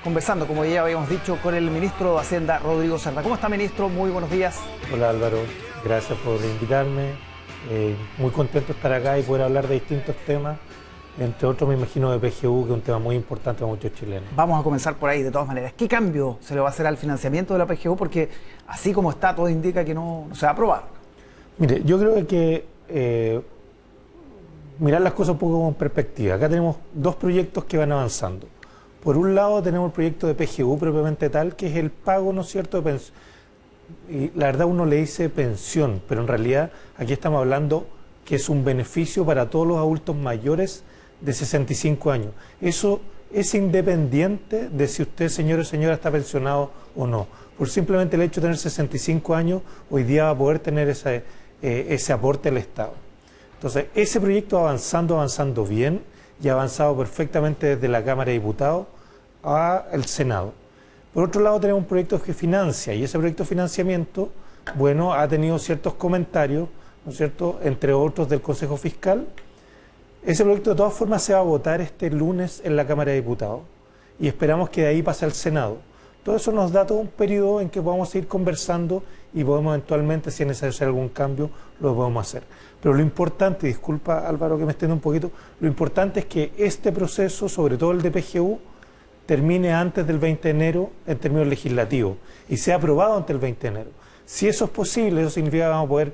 conversando, como ya habíamos dicho, con el ministro de Hacienda, Rodrigo Cerda. ¿Cómo está, ministro? Muy buenos días. Hola Álvaro, gracias por invitarme. Muy contento de estar acá y poder hablar de distintos temas, entre otros me imagino de PGU, que es un tema muy importante para muchos chilenos. Vamos a comenzar por ahí, de todas maneras. ¿Qué cambio se le va a hacer al financiamiento de la PGU? Porque así como está, todo indica que no se va a aprobar. Mire, yo creo que mirar las cosas un poco con perspectiva. Acá tenemos dos proyectos que van avanzando. Por un lado tenemos el proyecto de PGU propiamente tal, que es el pago, ¿no es cierto?, de pensión. Y la verdad uno le dice pensión, pero en realidad aquí estamos hablando que es un beneficio para todos los adultos mayores de 65 años. Eso es independiente de si usted, señor o señora, está pensionado o no. Por simplemente el hecho de tener 65 años, hoy día va a poder tener ese aporte del Estado. Entonces, ese proyecto avanzando bien y ha avanzado perfectamente desde la Cámara de Diputados al Senado. Por otro lado, tenemos un proyecto que financia, y ese proyecto de financiamiento, bueno, ha tenido ciertos comentarios, ¿no es cierto?, entre otros del Consejo Fiscal. Ese proyecto de todas formas se va a votar este lunes en la Cámara de Diputados y esperamos que de ahí pase al Senado. Todo eso nos da todo un periodo en que podamos seguir conversando y podemos eventualmente, si es necesario hacer algún cambio, lo podemos hacer. Pero lo importante, disculpa Álvaro que me extienda un poquito, lo importante es que este proceso, sobre todo el de PGU, termine antes del 20 de enero en términos legislativos y sea aprobado antes del 20 de enero. Si eso es posible, eso significa que vamos a poder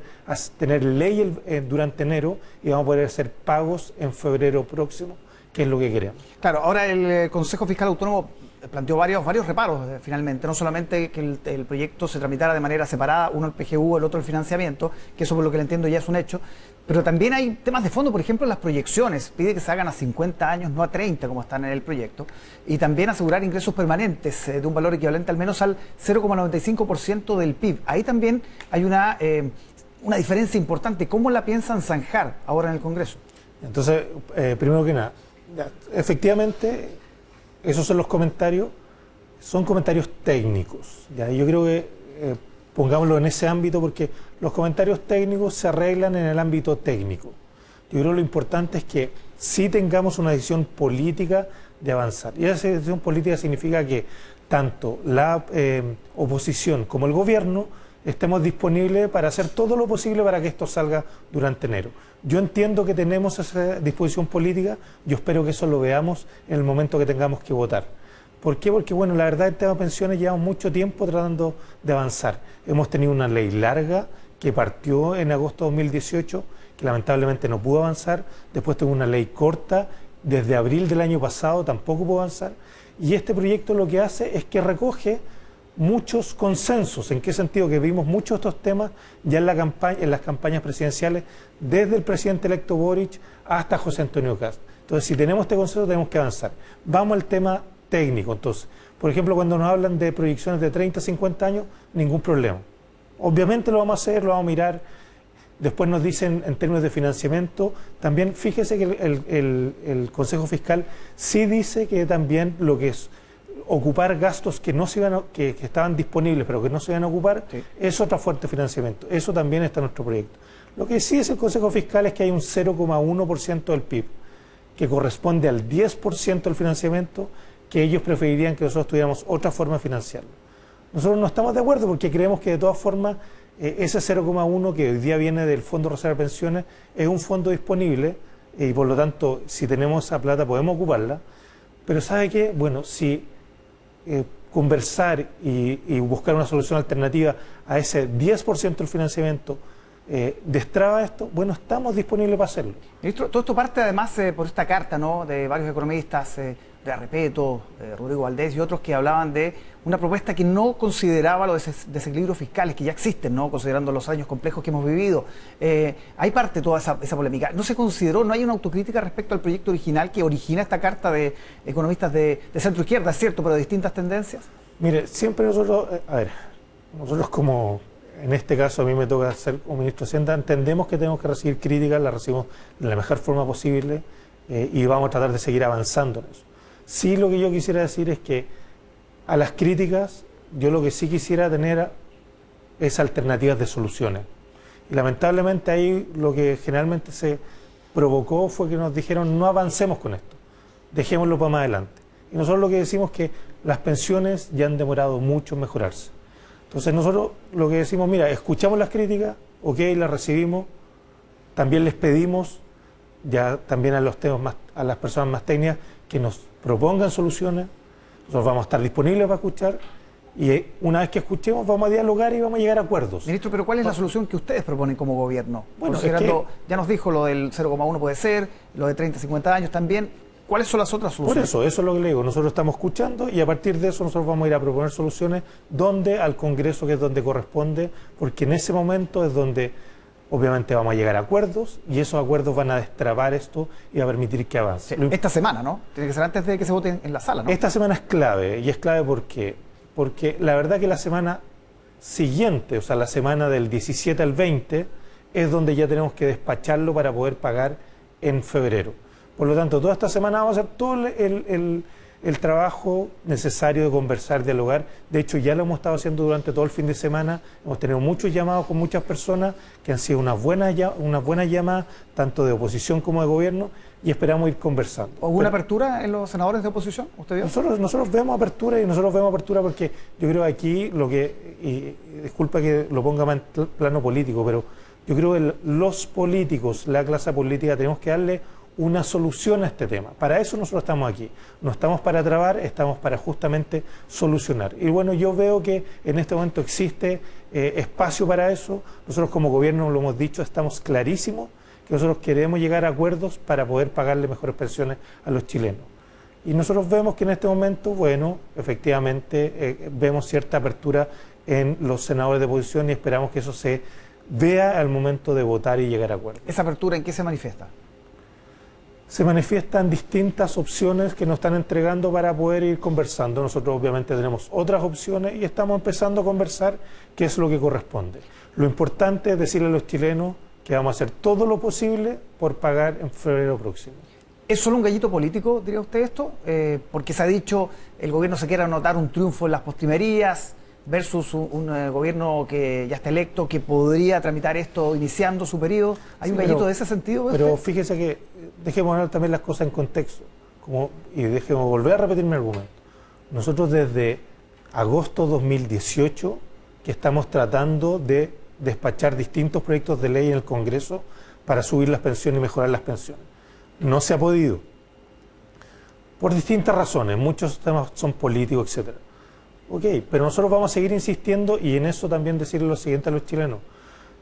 tener ley durante enero y vamos a poder hacer pagos en febrero próximo, que es lo que queremos. Claro, ahora el Consejo Fiscal Autónomo planteó varios reparos finalmente, no solamente que el proyecto se tramitara de manera separada, uno el PGU, el otro el financiamiento, que eso por lo que le entiendo ya es un hecho, pero también hay temas de fondo, por ejemplo las proyecciones, pide que se hagan a 50 años, no a 30 como están en el proyecto, y también asegurar ingresos permanentes de un valor equivalente al menos al 0,95% del PIB. Ahí también hay una diferencia importante. ¿Cómo la piensan zanjar ahora en el Congreso? Entonces, primero que nada, efectivamente, esos son los comentarios, son comentarios técnicos. ¿Ya? Yo creo que pongámoslo en ese ámbito porque los comentarios técnicos se arreglan en el ámbito técnico. Yo creo que lo importante es que sí tengamos una decisión política de avanzar. Y esa decisión política significa que tanto la oposición como el gobierno estemos disponibles para hacer todo lo posible para que esto salga durante enero. Yo entiendo que tenemos esa disposición política, yo espero que eso lo veamos en el momento que tengamos que votar. ¿Por qué? Porque, bueno, la verdad, el tema de pensiones llevamos mucho tiempo tratando de avanzar. Hemos tenido una ley larga que partió en agosto de 2018, que lamentablemente no pudo avanzar. Después tuvo una ley corta, desde abril del año pasado tampoco pudo avanzar. Y este proyecto lo que hace es que recoge muchos consensos. ¿En qué sentido? Que vimos muchos de estos temas ya en las campañas presidenciales, desde el presidente electo Boric hasta José Antonio Kast. Entonces, si tenemos este consenso, tenemos que avanzar. Vamos al tema técnico. Entonces, por ejemplo, cuando nos hablan de proyecciones de 30 a 50 años, ningún problema. Obviamente lo vamos a hacer, lo vamos a mirar. Después nos dicen en términos de financiamiento, también fíjese que el Consejo Fiscal sí dice que también lo que es ocupar gastos que que estaban disponibles pero que no se iban a ocupar, sí, es otra fuente de financiamiento. Eso también está en nuestro proyecto. Lo que sí es el Consejo Fiscal es que hay un 0,1% del PIB que corresponde al 10% del financiamiento, que ellos preferirían que nosotros tuviéramos otra forma de financiarlo. Nosotros no estamos de acuerdo porque creemos que de todas formas ese 0,1 que hoy día viene del Fondo de Reserva de Pensiones es un fondo disponible y por lo tanto si tenemos esa plata podemos ocuparla, pero ¿sabe qué? Bueno, si conversar y buscar una solución alternativa a ese 10% del financiamiento destraba esto, bueno, estamos disponibles para hacerlo. Ministro, todo esto parte además por esta carta, ¿no?, de varios economistas, de Repeto, Rodrigo Valdés y otros que hablaban de una propuesta que no consideraba los desequilibrios fiscales que ya existen, ¿no?, considerando los años complejos que hemos vivido. Hay parte de toda esa polémica. ¿No se consideró, no hay una autocrítica respecto al proyecto original que origina esta carta de economistas de centro izquierda, es cierto, pero de distintas tendencias? Mire, siempre nosotros como en este caso a mí me toca ser como ministro de Hacienda, entendemos que tenemos que recibir críticas, las recibimos de la mejor forma posible y vamos a tratar de seguir avanzando en eso. Sí, lo que yo quisiera decir es que a las críticas yo lo que sí quisiera tener es alternativas de soluciones. Y lamentablemente ahí lo que generalmente se provocó fue que nos dijeron no avancemos con esto, dejémoslo para más adelante. Y nosotros lo que decimos es que las pensiones ya han demorado mucho en mejorarse. Entonces nosotros lo que decimos, mira, escuchamos las críticas, ok, las recibimos, también les pedimos ya también a los temas a las personas más técnicas que nos propongan soluciones. Nosotros vamos a estar disponibles para escuchar y una vez que escuchemos vamos a dialogar y vamos a llegar a acuerdos. Ministro, pero ¿cuál es la solución que ustedes proponen como gobierno? Bueno, considerando, ya nos dijo lo del 0,1 puede ser, lo de 30, 50 años también. ¿Cuáles son las otras soluciones? Por eso es lo que le digo. Nosotros estamos escuchando y a partir de eso nosotros vamos a ir a proponer soluciones donde al Congreso, que es donde corresponde, porque en ese momento es donde obviamente vamos a llegar a acuerdos y esos acuerdos van a destrabar esto y a permitir que avance. Sí, esta semana, ¿no? Tiene que ser antes de que se vote en la sala, ¿no? Esta semana es clave y es clave porque la verdad que la semana siguiente, o sea, la semana del 17 al 20, es donde ya tenemos que despacharlo para poder pagar en febrero. Por lo tanto, toda esta semana vamos a hacer todo el trabajo necesario de conversar, dialogar. De hecho, ya lo hemos estado haciendo durante todo el fin de semana. Hemos tenido muchos llamados con muchas personas que han sido unas buenas llamadas, tanto de oposición como de gobierno, y esperamos ir conversando. ¿Hubo una apertura en los senadores de oposición? ¿Usted vio? Nosotros vemos apertura porque yo creo que aquí y disculpa que lo ponga más en plano político, pero yo creo que los políticos, la clase política, tenemos que darle una solución a este tema. Para eso nosotros estamos aquí. No estamos para trabar, estamos para justamente solucionar. Y bueno, yo veo que en este momento existe espacio para eso. Nosotros como gobierno lo hemos dicho, estamos clarísimos que nosotros queremos llegar a acuerdos para poder pagarle mejores pensiones a los chilenos. Y nosotros vemos que en este momento, bueno, efectivamente vemos cierta apertura en los senadores de oposición y esperamos que eso se vea al momento de votar y llegar a acuerdos. ¿Esa apertura en qué se manifiesta? Se manifiestan distintas opciones que nos están entregando para poder ir conversando. Nosotros obviamente tenemos otras opciones y estamos empezando a conversar qué es lo que corresponde. Lo importante es decirle a los chilenos que vamos a hacer todo lo posible por pagar en febrero próximo. ¿Es solo un gallito político, diría usted esto? Porque se ha dicho, el gobierno se quiere anotar un triunfo en las postrimerías versus un gobierno que ya está electo, que podría tramitar esto iniciando su periodo. ¿Hay un gallito de ese sentido? Pero fíjese que, dejemos poner también las cosas en contexto, y dejemos volver a repetir mi argumento. Nosotros desde agosto 2018 que estamos tratando de despachar distintos proyectos de ley en el Congreso para subir las pensiones y mejorar las pensiones. No se ha podido, por distintas razones, muchos temas son políticos, etcétera. Ok, pero nosotros vamos a seguir insistiendo y en eso también decirle lo siguiente a los chilenos.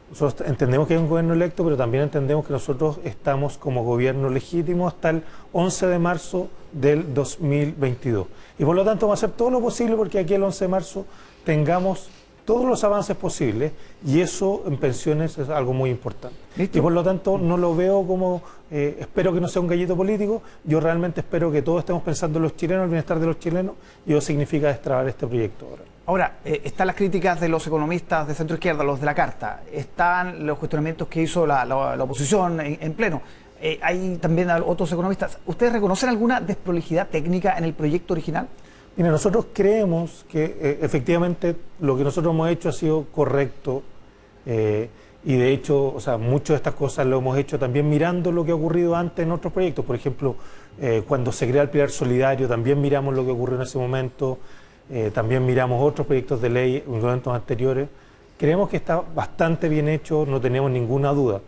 Nosotros entendemos que hay un gobierno electo, pero también entendemos que nosotros estamos como gobierno legítimo hasta el 11 de marzo del 2022. Y por lo tanto vamos a hacer todo lo posible porque aquí el 11 de marzo tengamos todos los avances posibles y eso en pensiones es algo muy importante. ¿Listo? Y por lo tanto no lo veo como, espero que no sea un gallito político, yo realmente espero que todos estemos pensando en los chilenos, el bienestar de los chilenos, y eso significa destrabar este proyecto ahora. Ahora, están las críticas de los economistas de centro izquierda, los de la Carta, están los cuestionamientos que hizo la oposición en pleno. Hay también otros economistas. ¿Ustedes reconocen alguna desprolijidad técnica en el proyecto original? Mira, nosotros creemos que efectivamente lo que nosotros hemos hecho ha sido correcto y de hecho, o sea, muchas de estas cosas lo hemos hecho también mirando lo que ha ocurrido antes en otros proyectos. Por ejemplo, cuando se crea el Pilar Solidario también miramos lo que ocurrió en ese momento, también miramos otros proyectos de ley en momentos anteriores. Creemos que está bastante bien hecho, no tenemos ninguna duda.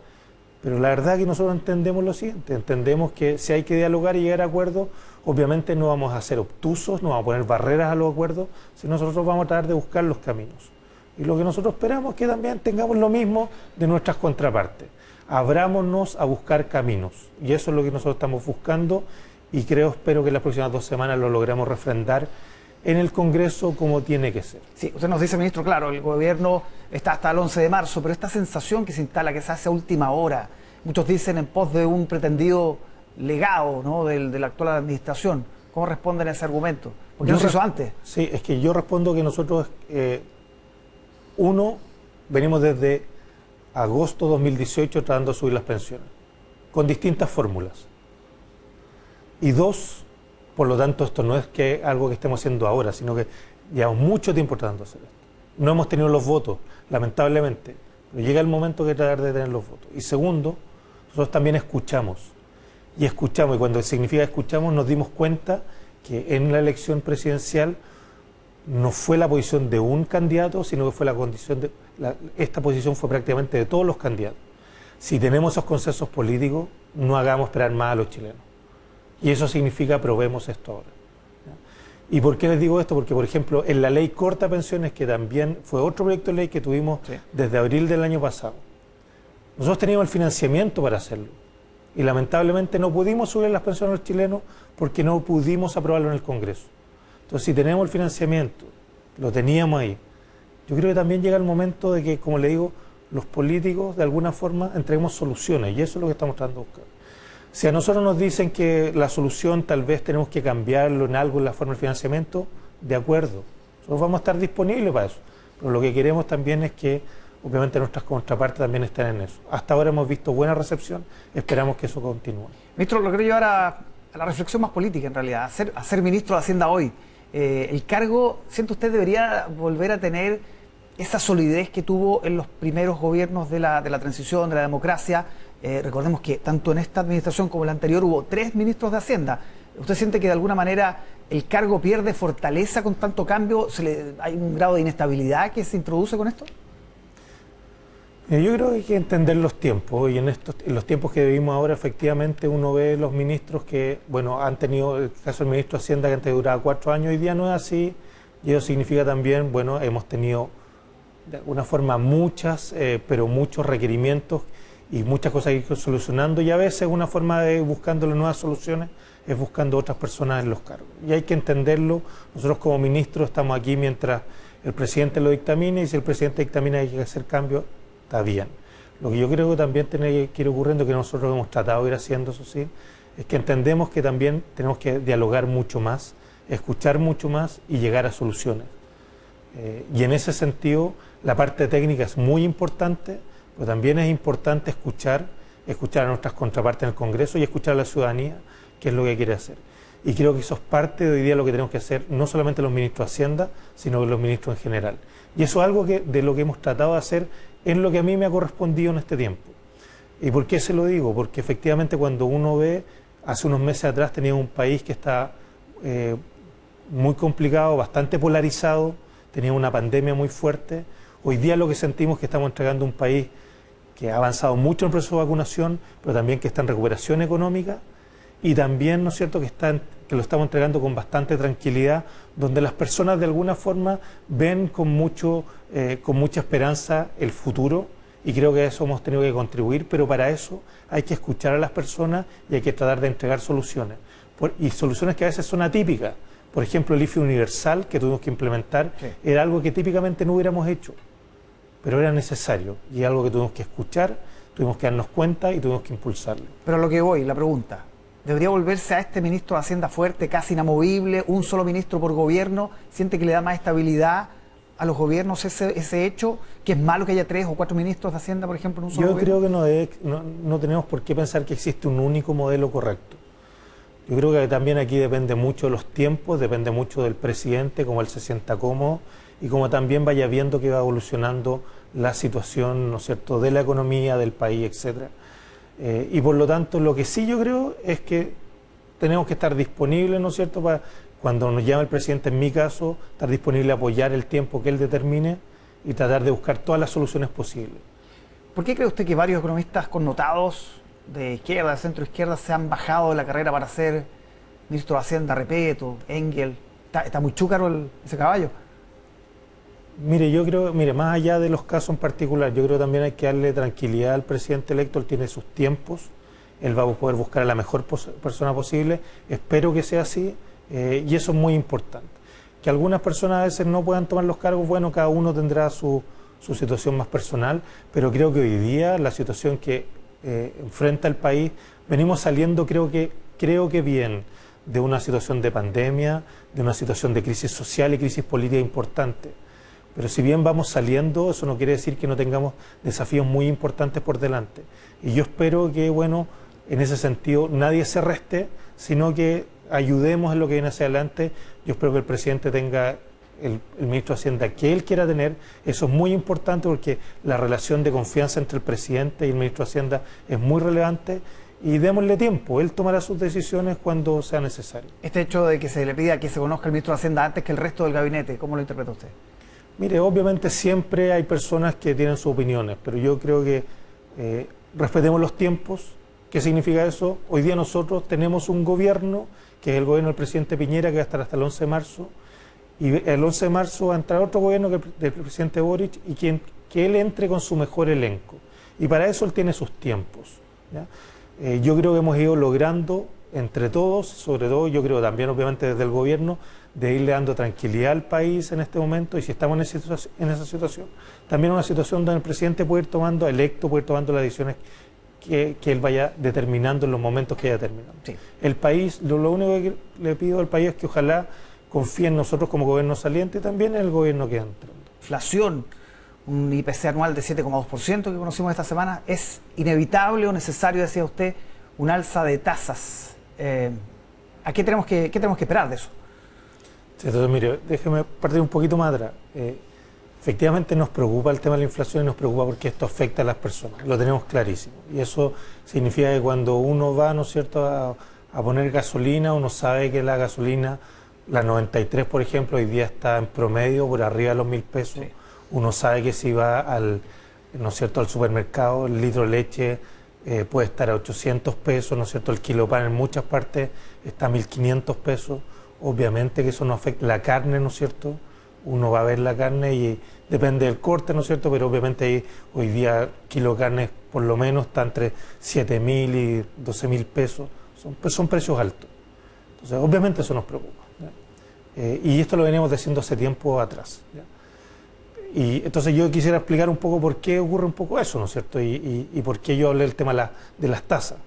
Pero la verdad es que nosotros entendemos lo siguiente, entendemos que si hay que dialogar y llegar a acuerdos, obviamente no vamos a ser obtusos, no vamos a poner barreras a los acuerdos, sino nosotros vamos a tratar de buscar los caminos. Y lo que nosotros esperamos es que también tengamos lo mismo de nuestras contrapartes. Abrámonos a buscar caminos. Y eso es lo que nosotros estamos buscando y espero que en las próximas 2 semanas lo logremos refrendar en el Congreso como tiene que ser. Sí, usted nos dice, ministro, claro, el gobierno está hasta el 11 de marzo, pero esta sensación que se instala, que se hace a última hora, muchos dicen en pos de un pretendido legado, ¿no?, de la actual administración. ¿Cómo responden a ese argumento? ¿Por qué no se hizo antes? Sí, es que yo respondo que nosotros, venimos desde agosto 2018 tratando de subir las pensiones, con distintas fórmulas. Y 2, por lo tanto, esto no es que algo que estemos haciendo ahora, sino que llevamos mucho tiempo tratando de hacer esto. No hemos tenido los votos, lamentablemente, pero llega el momento de tratar de tener los votos. Y segundo, nosotros también escuchamos, y cuando significa escuchamos nos dimos cuenta que en la elección presidencial no fue la posición de un candidato, sino que fue la condición de... esta posición fue prácticamente de todos los candidatos. Si tenemos esos consensos políticos, no hagamos esperar más a los chilenos. Y eso significa aprobemos esto ahora. ¿Y por qué les digo esto? Porque, por ejemplo, en la ley corta pensiones, que también fue otro proyecto de ley que tuvimos desde abril del año pasado, nosotros teníamos el financiamiento para hacerlo. Y lamentablemente no pudimos subir las pensiones a los chilenos porque no pudimos aprobarlo en el Congreso. Entonces, si tenemos el financiamiento, lo teníamos ahí, yo creo que también llega el momento de que, como le digo, los políticos de alguna forma entreguemos soluciones, y eso es lo que estamos tratando de buscar. Si a nosotros nos dicen que la solución tal vez tenemos que cambiarlo en algo en la forma de financiamiento, de acuerdo, nosotros vamos a estar disponibles para eso, pero lo que queremos también es que obviamente nuestras contrapartes también estén en eso. Hasta ahora hemos visto buena recepción, esperamos que eso continúe. Ministro, lo quiero llevar a la reflexión más política en realidad, a ser ministro de Hacienda hoy. El cargo, ¿siente usted debería volver a tener esa solidez que tuvo en los primeros gobiernos de la transición, de la democracia? Recordemos que tanto en esta administración como en la anterior hubo 3 ministros de Hacienda. ¿Usted siente que de alguna manera el cargo pierde fortaleza con tanto cambio? ¿Hay un grado de inestabilidad que se introduce con esto? Yo creo que hay que entender los tiempos, y en los tiempos que vivimos ahora, efectivamente uno ve los ministros que, bueno, han tenido, el caso del ministro de Hacienda que antes duraba 4 años, hoy día no es así, y eso significa también, bueno, hemos tenido de alguna forma pero muchos requerimientos y muchas cosas que ir solucionando, y a veces una forma de buscando las nuevas soluciones es buscando otras personas en los cargos. Y hay que entenderlo, nosotros como ministros estamos aquí mientras el presidente lo dictamine, y si el presidente dictamina hay que hacer cambios, está bien. Lo que yo creo que también tiene que ir ocurriendo, que nosotros hemos tratado de ir haciendo, eso sí, es que entendemos que también tenemos que dialogar mucho más, escuchar mucho más y llegar a soluciones. Y en ese sentido, la parte técnica es muy importante, pero también es importante escuchar a nuestras contrapartes en el Congreso y escuchar a la ciudadanía qué es lo que quiere hacer. Y creo que eso es parte de hoy día lo que tenemos que hacer, no solamente los ministros de Hacienda, sino los ministros en general. Y eso es algo de lo que hemos tratado de hacer en lo que a mí me ha correspondido en este tiempo. ¿Y por qué se lo digo? Porque efectivamente cuando uno ve, hace unos meses atrás teníamos un país que está muy complicado, bastante polarizado, tenía una pandemia muy fuerte. Hoy día lo que sentimos es que estamos entregando un país que ha avanzado mucho en el proceso de vacunación, pero también que está en recuperación económica, y también, ¿no es cierto?, que lo estamos entregando con bastante tranquilidad, donde las personas de alguna forma ven con mucha esperanza el futuro, y creo que a eso hemos tenido que contribuir, pero para eso hay que escuchar a las personas y hay que tratar de entregar soluciones, y soluciones que a veces son atípicas. Por ejemplo, el IFE universal que tuvimos que implementar era algo que típicamente no hubiéramos hecho, pero era necesario, y algo que tuvimos que escuchar, tuvimos que darnos cuenta y tuvimos que impulsarlo. Pero a lo que voy, la pregunta, ¿debería volverse a este ministro de Hacienda fuerte, casi inamovible, un solo ministro por gobierno? ¿Siente que le da más estabilidad a los gobiernos ese hecho, que es malo que haya 3 o 4 ministros de Hacienda, por ejemplo, en un solo gobierno? Yo creo que no tenemos por qué pensar que existe un único modelo correcto. Yo creo que también aquí depende mucho de los tiempos, depende mucho del presidente, cómo él se sienta cómodo y cómo también vaya viendo que va evolucionando la situación, ¿no es cierto?, de la economía, del país, etcétera. Y por lo tanto, lo que sí yo creo es que tenemos que estar disponibles, ¿no es cierto?, para cuando nos llame el presidente, en mi caso, estar disponible a apoyar el tiempo que él determine y tratar de buscar todas las soluciones posibles. ¿Por qué cree usted que varios economistas connotados de izquierda, de centro izquierda, se han bajado de la carrera para ser ministro de Hacienda? Repeto, Engel, está muy chúcaro ese caballo. Mire, más allá de los casos en particular, yo creo que también hay que darle tranquilidad al presidente electo. Él tiene sus tiempos, él va a poder buscar a la mejor persona posible, espero que sea así, y eso es muy importante. Que algunas personas a veces no puedan tomar los cargos, bueno, cada uno tendrá su situación más personal, pero creo que hoy día la situación que enfrenta el país, venimos saliendo creo que bien de una situación de pandemia, de una situación de crisis social y crisis política importante. Pero si bien vamos saliendo, eso no quiere decir que no tengamos desafíos muy importantes por delante. Y yo espero que, bueno, en ese sentido nadie se reste, sino que ayudemos en lo que viene hacia adelante. Yo espero que el presidente tenga el ministro de Hacienda que él quiera tener. Eso es muy importante porque la relación de confianza entre el presidente y el ministro de Hacienda es muy relevante, y démosle tiempo, él tomará sus decisiones cuando sea necesario. Este hecho de que se le pida que se conozca el ministro de Hacienda antes que el resto del gabinete, ¿cómo lo interpreta usted? Mire, obviamente siempre hay personas que tienen sus opiniones, pero yo creo que respetemos los tiempos. ¿Qué significa eso? Hoy día nosotros tenemos un gobierno, que es el gobierno del presidente Piñera, que va a estar hasta el 11 de marzo, y el 11 de marzo va a entrar otro gobierno del presidente Boric, y que él entre con su mejor elenco. Y para eso él tiene sus tiempos, ¿ya? Yo creo que hemos ido logrando entre todos, sobre todo yo creo también obviamente desde el gobierno, de irle dando tranquilidad al país en este momento, y si estamos en esa situación, también una situación donde el presidente puede ir tomando, electo, puede ir tomando las decisiones que él vaya determinando en los momentos que vaya determinando. Sí. El país, lo único que le pido al país es que ojalá confíe en nosotros como gobierno saliente y también en el gobierno que entra. Inflación, un IPC anual de 7,2% que conocimos esta semana, ¿es inevitable o necesario, decía usted, un alza de tasas? ¿A qué tenemos que esperar de eso? Sí, entonces, mire, déjeme partir un poquito más atrás. Efectivamente nos preocupa el tema de la inflación y nos preocupa porque esto afecta a las personas, lo tenemos clarísimo. Y eso significa que cuando uno va, ¿no es cierto?, a poner gasolina, uno sabe que la gasolina, la 93, por ejemplo, hoy día está en promedio por arriba de los 1.000 pesos. Sí. Uno sabe que si va ¿no es cierto?, al supermercado, el litro de leche puede estar a 800 pesos, ¿no es cierto?, el kilo de pan en muchas partes está a 1.500 pesos. Obviamente que eso no afecta la carne, ¿no es cierto? Uno va a ver la carne y depende del corte, ¿no es cierto? Pero obviamente hoy día kilo de carne por lo menos está entre 7.000 y 12.000 pesos. Son precios altos. Entonces, obviamente eso nos preocupa, ¿ya? Y esto lo venimos diciendo hace tiempo atrás, ¿ya? Y entonces yo quisiera explicar un poco por qué ocurre un poco eso, ¿no es cierto? Y por qué yo hablé del tema de las tasas.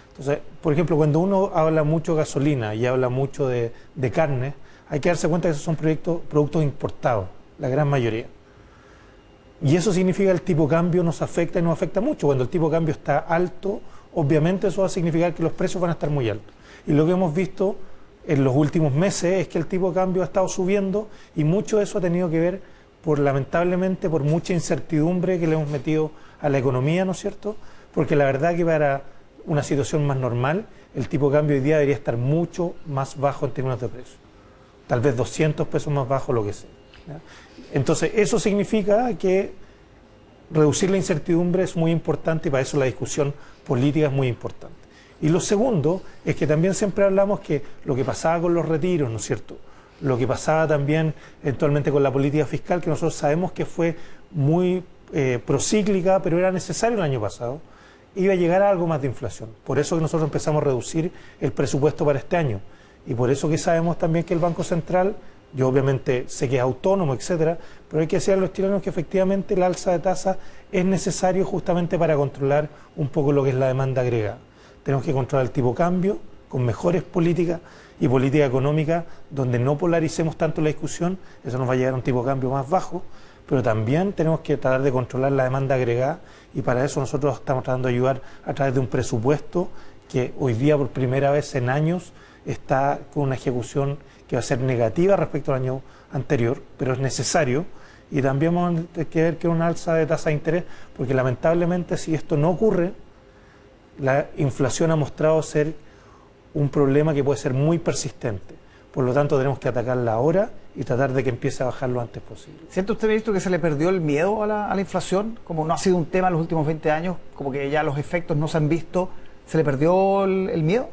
Entonces, por ejemplo, cuando uno habla mucho de gasolina y habla mucho de carne, hay que darse cuenta que esos son productos importados, la gran mayoría. Y eso significa que el tipo de cambio nos afecta y nos afecta mucho. Cuando el tipo de cambio está alto, obviamente eso va a significar que los precios van a estar muy altos. Y lo que hemos visto en los últimos meses es que el tipo de cambio ha estado subiendo y mucho de eso ha tenido que ver, lamentablemente, por mucha incertidumbre que le hemos metido a la economía, ¿no es cierto? Porque la verdad que para una situación más normal, el tipo de cambio hoy día debería estar mucho más bajo en términos de precio. Tal vez 200 pesos más bajo, lo que sea, ¿ya? Entonces, eso significa que reducir la incertidumbre es muy importante y para eso la discusión política es muy importante. Y lo segundo es que también siempre hablamos que lo que pasaba con los retiros, ¿no es cierto?, lo que pasaba también eventualmente con la política fiscal, que nosotros sabemos que fue muy procíclica, pero era necesario el año pasado, iba a llegar a algo más de inflación. Por eso que nosotros empezamos a reducir el presupuesto para este año. Y por eso que sabemos también que el Banco Central, yo obviamente sé que es autónomo, etcétera, pero hay que decir a los chilenos que efectivamente el alza de tasas es necesario justamente para controlar un poco lo que es la demanda agregada. Tenemos que controlar el tipo de cambio con mejores políticas y política económica donde no polaricemos tanto la discusión, eso nos va a llevar a un tipo de cambio más bajo, pero también tenemos que tratar de controlar la demanda agregada y para eso nosotros estamos tratando de ayudar a través de un presupuesto que hoy día por primera vez en años está con una ejecución que va a ser negativa respecto al año anterior, pero es necesario. Y también vamos a que ver que una alza de tasa de interés, porque lamentablemente si esto no ocurre, la inflación ha mostrado ser un problema que puede ser muy persistente. Por lo tanto, tenemos que atacarla ahora y tratar de que empiece a bajar lo antes posible. ¿Siente usted, ministro, que se le perdió el miedo a la inflación? Como no ha sido un tema en los últimos 20 años, como que ya los efectos no se han visto, ¿se le perdió el miedo?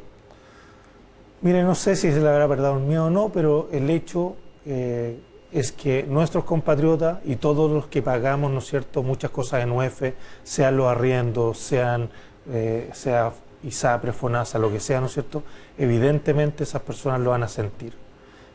Mire, no sé si se le habrá perdido el miedo o no, pero el hecho es que nuestros compatriotas y todos los que pagamos, ¿no es cierto?, muchas cosas en UF, sean los arriendos, sea ISAPRE, FONASA, lo que sea, ¿no es cierto?, evidentemente esas personas lo van a sentir.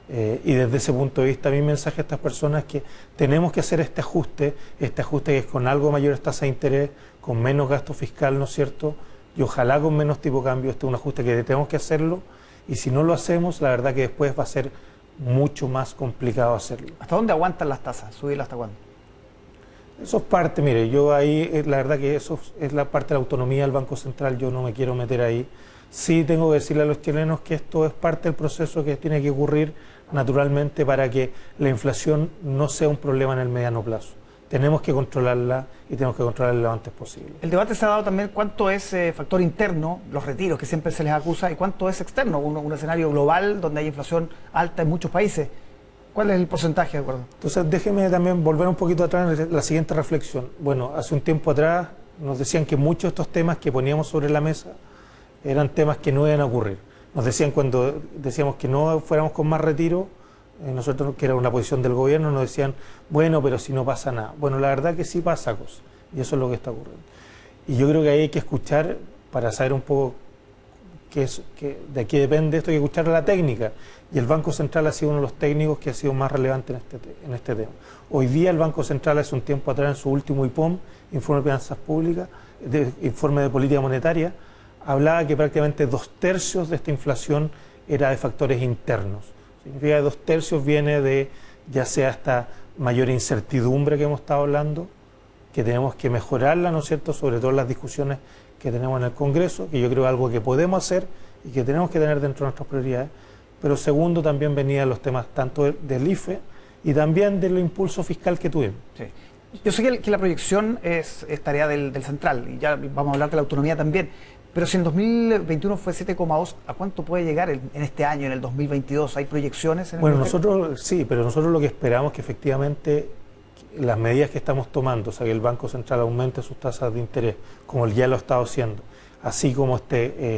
Y desde ese punto de vista, mi mensaje a estas personas es que tenemos que hacer este ajuste que es con algo mayores tasas de interés, con menos gasto fiscal, ¿no es cierto?, y ojalá con menos tipo de cambio. Este es un ajuste que tenemos que hacerlo, y si no lo hacemos, la verdad que después va a ser mucho más complicado hacerlo. ¿Hasta dónde aguantan las tasas? ¿Subirlas hasta cuándo? Eso es parte, mire, yo ahí, la verdad que eso es la parte de la autonomía del Banco Central, yo no me quiero meter ahí. Sí tengo que decirle a los chilenos que esto es parte del proceso que tiene que ocurrir naturalmente para que la inflación no sea un problema en el mediano plazo. tenemos que controlarla y tenemos que controlarla lo antes posible. El debate se ha dado también cuánto es factor interno, los retiros que siempre se les acusa, y cuánto es externo, un escenario global donde hay inflación alta en muchos países. ¿Cuál es el porcentaje, de acuerdo? Entonces, déjeme también volver un poquito atrás en la siguiente reflexión. Bueno, hace un tiempo atrás nos decían que muchos de estos temas que poníamos sobre la mesa eran temas que no iban a ocurrir. Nos decían cuando decíamos que no fuéramos con más retiro, nosotros, que era una posición del gobierno, nos decían, bueno, pero si no pasa nada. Bueno, la verdad que sí pasa cosas, y eso es lo que está ocurriendo. Y yo creo que ahí hay que escuchar, para saber un poco que de qué depende esto, hay que escuchar a la técnica. Y el Banco Central ha sido uno de los técnicos que ha sido más relevante en este tema. Hoy día el Banco Central, hace un tiempo atrás, en su último IPOM, Informe de Finanzas Públicas, Informe de Política Monetaria, hablaba que prácticamente 2/3 de esta inflación era de factores internos. Significa que 2/3 viene de, ya sea esta mayor incertidumbre que hemos estado hablando, que tenemos que mejorarla, ¿no es cierto?, sobre todo en las discusiones que tenemos en el Congreso, que yo creo es algo que podemos hacer y que tenemos que tener dentro de nuestras prioridades. Pero segundo, también venían los temas tanto del IFE y también del impulso fiscal que tuvimos. Sí. Yo sé que la proyección es tarea del Central, y ya vamos a hablar de la autonomía también. Pero si en 2021 fue 7,2, ¿a cuánto puede llegar en este año, en el 2022? ¿Hay proyecciones? Bueno, nosotros sí, pero nosotros lo que esperamos es que efectivamente las medidas que estamos tomando, o sea, que el Banco Central aumente sus tasas de interés, como ya lo ha estado haciendo, así como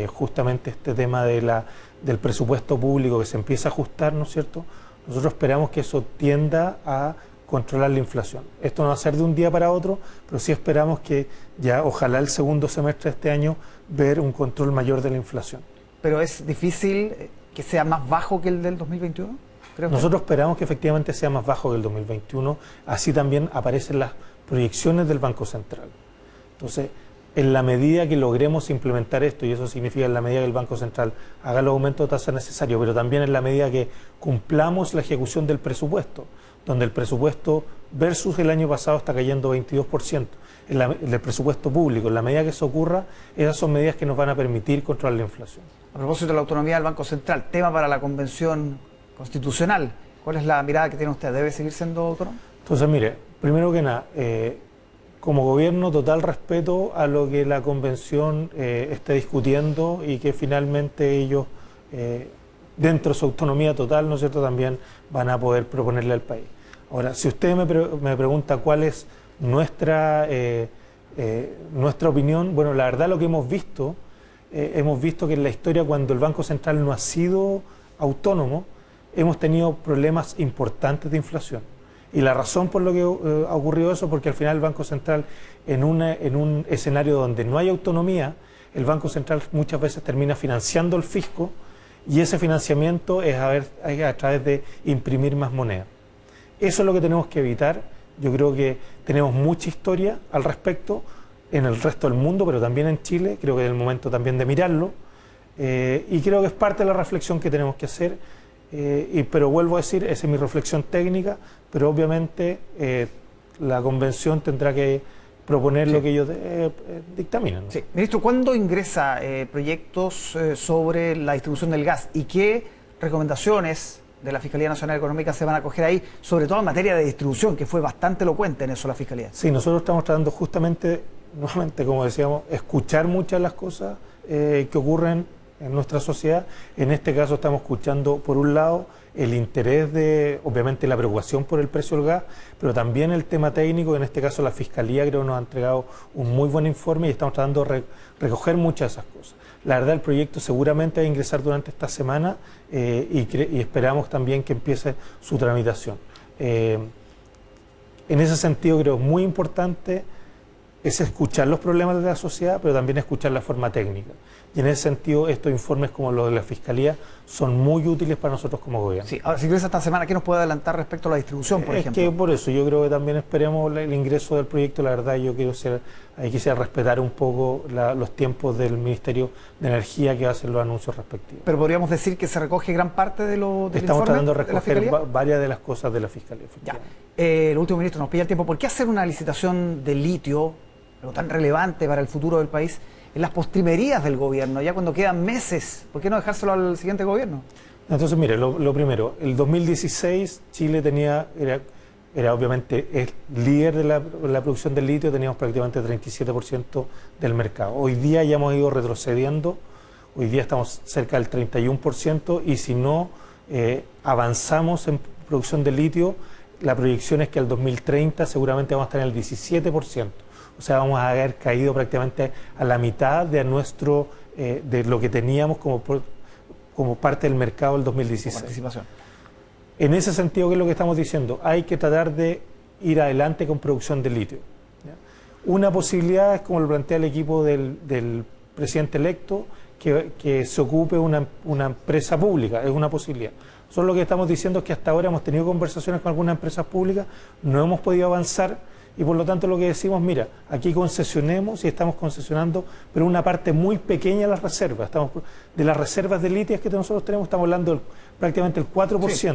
justamente este tema del presupuesto público que se empieza a ajustar, ¿no es cierto? Nosotros esperamos que eso tienda a controlar la inflación. Esto no va a ser de un día para otro, pero sí esperamos que ya, ojalá el segundo semestre de este año, ver un control mayor de la inflación. ¿Pero es difícil que sea más bajo que el del 2021? Nosotros esperamos que efectivamente sea más bajo que el 2021, así también aparecen las proyecciones del Banco Central. Entonces, en la medida que logremos implementar esto, y eso significa en la medida que el Banco Central haga los aumentos de tasa necesarios, pero también en la medida que cumplamos la ejecución del presupuesto, donde el presupuesto versus el año pasado está cayendo 22%, en el presupuesto público, en la medida que eso ocurra, esas son medidas que nos van a permitir controlar la inflación. A propósito de la autonomía del Banco Central, tema para la Convención Constitucional, ¿cuál es la mirada que tiene usted? ¿Debe seguir siendo autónomo? Entonces, mire, primero que nada, como gobierno, total respeto a lo que la Convención esté discutiendo y que finalmente ellos, dentro de su autonomía total, ¿no es cierto?, también van a poder proponerle al país. Ahora, si usted me pregunta cuál es nuestra opinión, bueno, la verdad lo que hemos visto que en la historia, cuando el Banco Central no ha sido autónomo, hemos tenido problemas importantes de inflación. Y la razón por lo que ha ocurrido eso, porque al final el Banco Central, en un escenario donde no hay autonomía, el Banco Central muchas veces termina financiando el fisco, y ese financiamiento es a través de imprimir más moneda. Eso es lo que tenemos que evitar. Yo creo que tenemos mucha historia al respecto en el resto del mundo, pero también en Chile. Creo que es el momento también de mirarlo, y creo que es parte de la reflexión que tenemos que hacer. Pero vuelvo a decir, esa es mi reflexión técnica, pero obviamente la Convención tendrá que proponer lo que ellos dictaminan, ¿no? Sí. Ministro, ¿cuándo ingresa proyectos sobre la distribución del gas y qué recomendaciones de la Fiscalía Nacional Económica se van a coger ahí, sobre todo en materia de distribución, que fue bastante elocuente en eso la Fiscalía? Sí, nosotros estamos tratando justamente, nuevamente, como decíamos, escuchar muchas de las cosas que ocurren en nuestra sociedad. En este caso estamos escuchando, por un lado, el interés obviamente la preocupación por el precio del gas, pero también el tema técnico. En este caso la Fiscalía creo que nos ha entregado un muy buen informe y estamos tratando de recoger muchas de esas cosas. La verdad, el proyecto seguramente va a ingresar durante esta semana y esperamos también que empiece su tramitación. En ese sentido creo que es muy importante es escuchar los problemas de la sociedad, pero también escuchar la forma técnica. Y en ese sentido, estos informes como los de la Fiscalía son muy útiles para nosotros como gobierno. Sí, ahora si ingresa esta semana, ¿qué nos puede adelantar respecto a la distribución, por ejemplo? Es que por eso yo creo que también esperemos el ingreso del proyecto. La verdad, yo quisiera respetar un poco los tiempos del Ministerio de Energía, que va a hacer los anuncios respectivos. Pero podríamos decir que se recoge gran parte de lo del Estamos informe tratando de recoger la varias de las cosas de la Fiscalía. Ya. El último ministro, nos pilla el tiempo. ¿Por qué hacer una licitación de litio, algo tan relevante para el futuro del país, en las postrimerías del gobierno, ya cuando quedan meses? ¿Por qué no dejárselo al siguiente gobierno? Entonces, mire, lo primero, el 2016 Chile era obviamente el líder de la producción del litio, teníamos prácticamente 37% del mercado. Hoy día ya hemos ido retrocediendo, hoy día estamos cerca del 31% y si no avanzamos en producción de litio, la proyección es que al 2030 seguramente vamos a estar en el 17%. O sea, vamos a haber caído prácticamente a la mitad de de lo que teníamos como parte del mercado del 2016. Participación. En ese sentido, ¿qué es lo que estamos diciendo? Hay que tratar de ir adelante con producción de litio. ¿Ya? Una posibilidad es, como lo plantea el equipo del presidente electo, que se ocupe una empresa pública, es una posibilidad. Solo lo que estamos diciendo es que hasta ahora hemos tenido conversaciones con algunas empresas públicas, no hemos podido avanzar y por lo tanto lo que decimos, mira, aquí concesionemos y estamos concesionando, pero una parte muy pequeña de las reservas. De las reservas de litio que nosotros tenemos, estamos hablando prácticamente el 4%. Sí.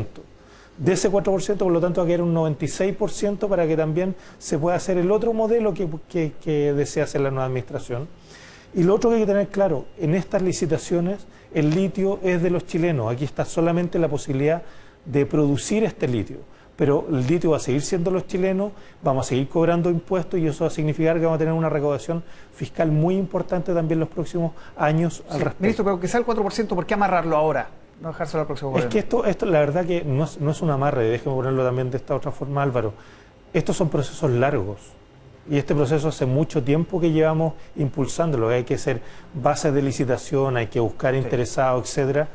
De ese 4%, por lo tanto, va a quedar un 96% para que también se pueda hacer el otro modelo que desea hacer la nueva administración. Y lo otro que hay que tener claro, en estas licitaciones el litio es de los chilenos, aquí está solamente la posibilidad de producir este litio, pero el litio va a seguir siendo los chilenos, vamos a seguir cobrando impuestos y eso va a significar que vamos a tener una recaudación fiscal muy importante también los próximos años al respecto. Ministro, pero que sea el 4%, ¿por qué amarrarlo ahora? No dejárselo al próximo gobierno. Es que esto la verdad que no es un amarre, déjeme ponerlo también de esta otra forma, Álvaro. Estos son procesos largos. Y este proceso hace mucho tiempo que llevamos impulsándolo. Hay que hacer bases de licitación, hay que buscar interesados, etcétera.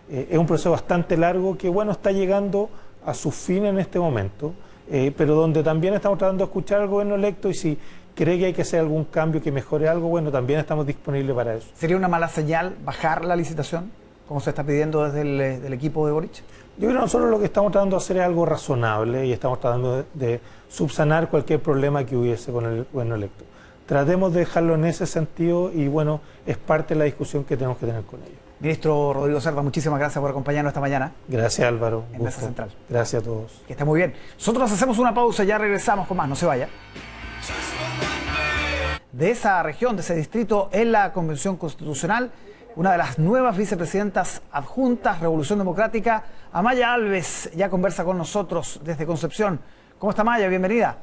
Es un proceso bastante largo que, bueno, está llegando a su fin en este momento, pero donde también estamos tratando de escuchar al gobierno electo y si cree que hay que hacer algún cambio que mejore algo, bueno, también estamos disponibles para eso. ¿Sería una mala señal bajar la licitación, como se está pidiendo desde el equipo de Boric? Yo creo que nosotros lo que estamos tratando de hacer es algo razonable y estamos tratando de subsanar cualquier problema que hubiese con el gobierno electo. Tratemos de dejarlo en ese sentido y bueno, es parte de la discusión que tenemos que tener con ellos. Ministro Rodrigo Cerda, muchísimas gracias por acompañarnos esta mañana. Gracias, Álvaro. En Mesa Central. Gracias a todos. Que esté muy bien. Nosotros hacemos una pausa y ya regresamos con más, no se vaya. De esa región, de ese distrito, en la Convención Constitucional, una de las nuevas vicepresidentas adjuntas, Revolución Democrática, Amaya Alves, ya conversa con nosotros desde Concepción. ¿Cómo está Amaya? Bienvenida.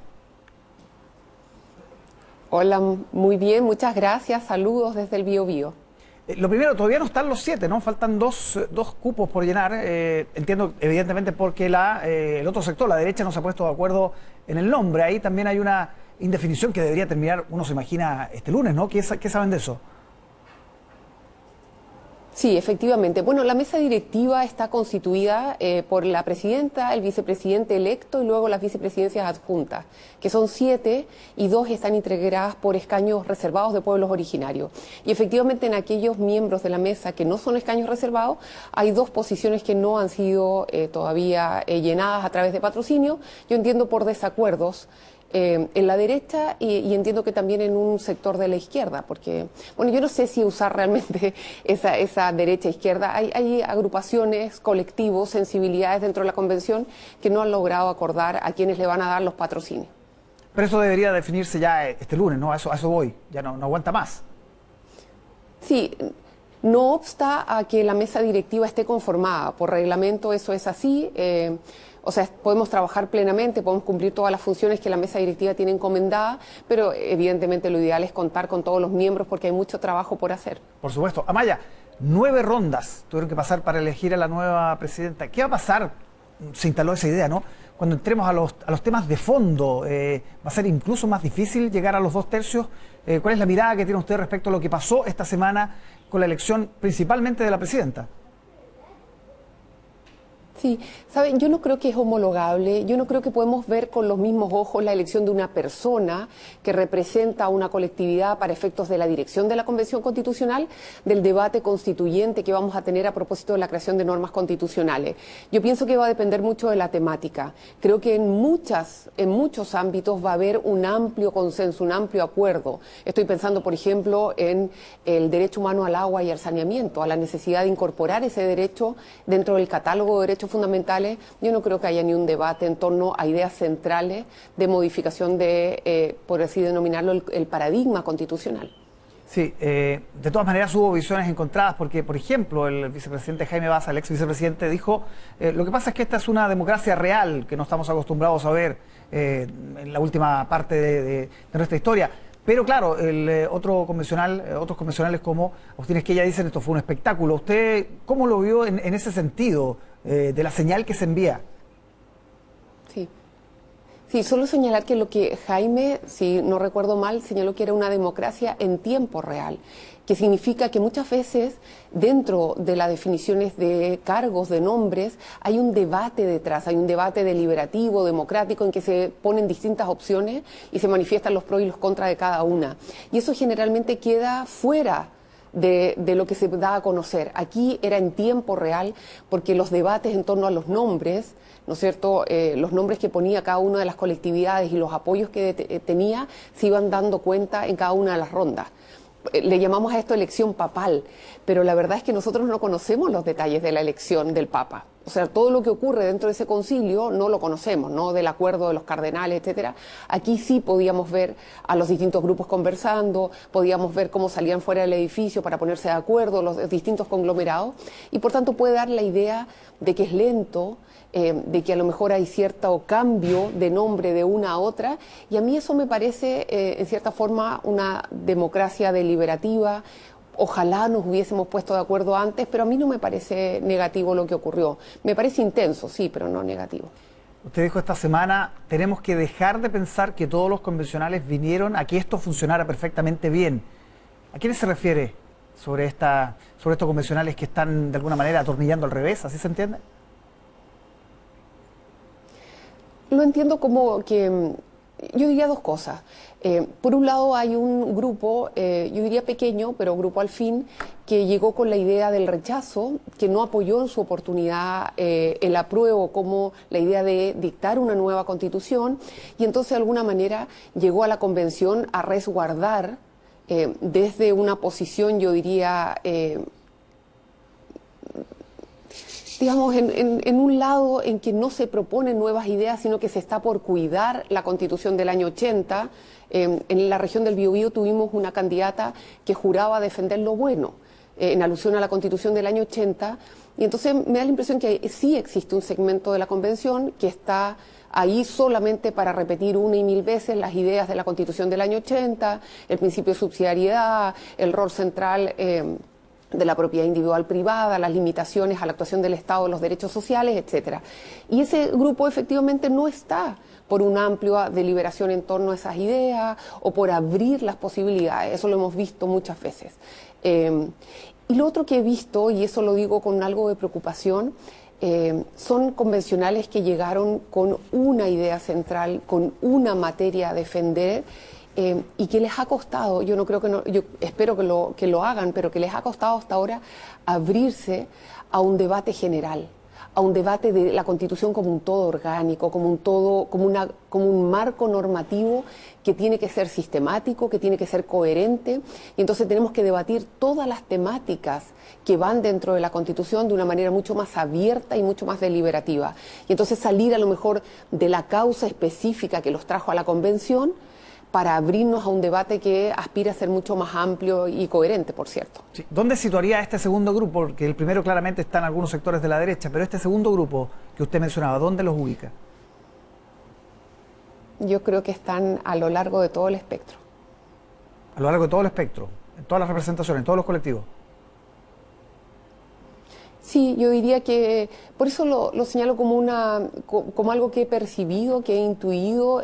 Hola, muy bien, muchas gracias. Saludos desde el Biobío. Lo primero, todavía no están los 7, ¿no? Faltan dos cupos por llenar. Entiendo, evidentemente, porque el otro sector, la derecha, no se ha puesto de acuerdo en el nombre. Ahí también hay una indefinición que debería terminar, uno se imagina, este lunes, ¿no? ¿Qué saben de eso? Sí, efectivamente. Bueno, la mesa directiva está constituida por la presidenta, el vicepresidente electo y luego las vicepresidencias adjuntas, que son 7 y 2 están integradas por escaños reservados de pueblos originarios. Y efectivamente en aquellos miembros de la mesa que no son escaños reservados, hay 2 posiciones que no han sido todavía llenadas a través de patrocinio, yo entiendo por desacuerdos en la derecha y entiendo que también en un sector de la izquierda, porque, bueno, yo no sé si usar realmente esa derecha-izquierda. Hay agrupaciones, colectivos, sensibilidades dentro de la convención que no han logrado acordar a quienes le van a dar los patrocinios. Pero eso debería definirse ya este lunes, ¿no? A eso voy, ya no aguanta más. Sí. No obsta a que la mesa directiva esté conformada. Por reglamento eso es así. O sea, podemos trabajar plenamente, podemos cumplir todas las funciones que la mesa directiva tiene encomendada, pero evidentemente lo ideal es contar con todos los miembros porque hay mucho trabajo por hacer. Por supuesto. Amaya, 9 rondas tuvieron que pasar para elegir a la nueva presidenta. ¿Qué va a pasar? Se instaló esa idea, ¿no? Cuando entremos a los temas de fondo, ¿va a ser incluso más difícil llegar a los 2/3? ¿Cuál es la mirada que tiene usted respecto a lo que pasó esta semana con la elección principalmente de la presidenta? Sí, saben, yo no creo que es homologable, yo no creo que podemos ver con los mismos ojos la elección de una persona que representa a una colectividad para efectos de la dirección de la Convención Constitucional, del debate constituyente que vamos a tener a propósito de la creación de normas constitucionales. Yo pienso que va a depender mucho de la temática. Creo que en muchos ámbitos va a haber un amplio consenso, un amplio acuerdo. Estoy pensando, por ejemplo, en el derecho humano al agua y al saneamiento, a la necesidad de incorporar ese derecho dentro del catálogo de derechos fundamentales. Yo no creo que haya ni un debate en torno a ideas centrales de modificación de, por así denominarlo, el paradigma constitucional. Sí, de todas maneras hubo visiones encontradas porque, por ejemplo, el vicepresidente Jaime Baza, el ex vicepresidente, dijo, lo que pasa es que esta es una democracia real que no estamos acostumbrados a ver en la última parte de nuestra historia. Pero claro, otros convencionales como Agustín Esquella dicen esto fue un espectáculo. ¿Usted cómo lo vio en ese sentido, de la señal que se envía? Sí. Sí, solo señalar que lo que Jaime, si no recuerdo mal, señaló que era una democracia en tiempo real, que significa que muchas veces dentro de las definiciones de cargos, de nombres, hay un debate detrás, hay un debate deliberativo, democrático, en que se ponen distintas opciones y se manifiestan los pros y los contras de cada una. Y eso generalmente queda fuera de lo que se da a conocer. Aquí era en tiempo real porque los debates en torno a los nombres, ¿no es cierto?, los nombres que ponía cada una de las colectividades y los apoyos que tenía se iban dando cuenta en cada una de las rondas. Le llamamos a esto elección papal, pero la verdad es que nosotros no conocemos los detalles de la elección del Papa. O sea, todo lo que ocurre dentro de ese concilio no lo conocemos, ¿no? Del acuerdo de los cardenales, etcétera. Aquí sí podíamos ver a los distintos grupos conversando, podíamos ver cómo salían fuera del edificio para ponerse de acuerdo los distintos conglomerados, y por tanto puede dar la idea de que es lento, de que a lo mejor hay cierto cambio de nombre de una a otra, y a mí eso me parece, en cierta forma, una democracia deliberativa. Ojalá nos hubiésemos puesto de acuerdo antes, pero a mí no me parece negativo lo que ocurrió. Me parece intenso, sí, pero no negativo. Usted dijo esta semana, tenemos que dejar de pensar que todos los convencionales vinieron a que esto funcionara perfectamente bien. ¿A quiénes se refiere sobre estos convencionales que están de alguna manera atornillando al revés? ¿Así se entiende? Lo entiendo como que, yo diría dos cosas. Por un lado hay un grupo, yo diría pequeño, pero grupo al fin, que llegó con la idea del rechazo, que no apoyó en su oportunidad el apruebo como la idea de dictar una nueva constitución, y entonces de alguna manera llegó a la convención a resguardar desde una posición, yo diría, digamos, en un lado en que no se proponen nuevas ideas, sino que se está por cuidar la Constitución del año 80. En la región del Biobío tuvimos una candidata que juraba defender lo bueno, en alusión a la Constitución del año 80, y entonces me da la impresión que sí existe un segmento de la Convención que está ahí solamente para repetir una y mil veces las ideas de la Constitución del año 80, el principio de subsidiariedad, el rol central de la propiedad individual privada, las limitaciones a la actuación del Estado, los derechos sociales, etcétera. Y ese grupo efectivamente no está por una amplia deliberación en torno a esas ideas o por abrir las posibilidades. Eso lo hemos visto muchas veces. Y lo otro que he visto, y eso lo digo con algo de preocupación, son convencionales que llegaron con una idea central, con una materia a defender, y que les ha costado, yo espero que lo hagan, pero que les ha costado hasta ahora abrirse a un debate general, a un debate de la Constitución como un todo orgánico, como un marco normativo que tiene que ser sistemático, que tiene que ser coherente, y entonces tenemos que debatir todas las temáticas que van dentro de la Constitución de una manera mucho más abierta y mucho más deliberativa. Y entonces salir a lo mejor de la causa específica que los trajo a la Convención, para abrirnos a un debate que aspira a ser mucho más amplio y coherente, por cierto. Sí. ¿Dónde situaría este segundo grupo? Porque el primero claramente está en algunos sectores de la derecha, pero este segundo grupo que usted mencionaba, ¿dónde los ubica? Yo creo que están a lo largo de todo el espectro. A lo largo de todo el espectro, en todas las representaciones, en todos los colectivos. Sí, yo diría que, por eso lo señalo como algo que he percibido, que he intuido,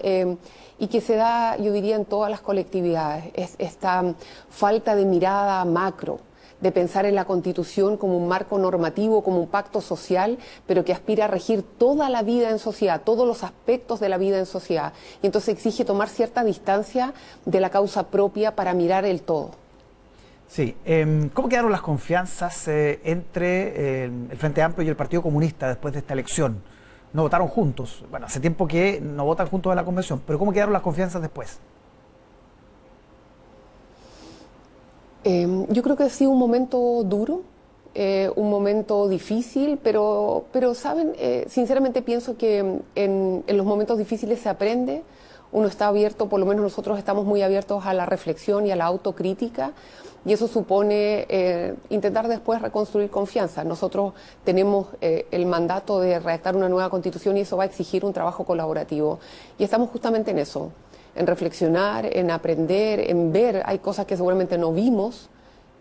y que se da, yo diría, en todas las colectividades. Esta falta de mirada macro, de pensar en la Constitución como un marco normativo, como un pacto social, pero que aspira a regir toda la vida en sociedad, todos los aspectos de la vida en sociedad. Y entonces exige tomar cierta distancia de la causa propia para mirar el todo. Sí, ¿cómo quedaron las confianzas entre el Frente Amplio y el Partido Comunista después de esta elección? No votaron juntos. Bueno, hace tiempo que no votan juntos en la convención, pero ¿cómo quedaron las confianzas después? Yo creo que ha sido un momento duro, un momento difícil, pero ¿saben? Sinceramente pienso que en los momentos difíciles se aprende. uno está abierto, por lo menos nosotros estamos muy abiertos a la reflexión y a la autocrítica, y eso supone intentar después reconstruir confianza. Nosotros tenemos el mandato de redactar una nueva constitución y eso va a exigir un trabajo colaborativo. Y estamos justamente en eso, en reflexionar, en aprender, en ver, hay cosas que seguramente no vimos,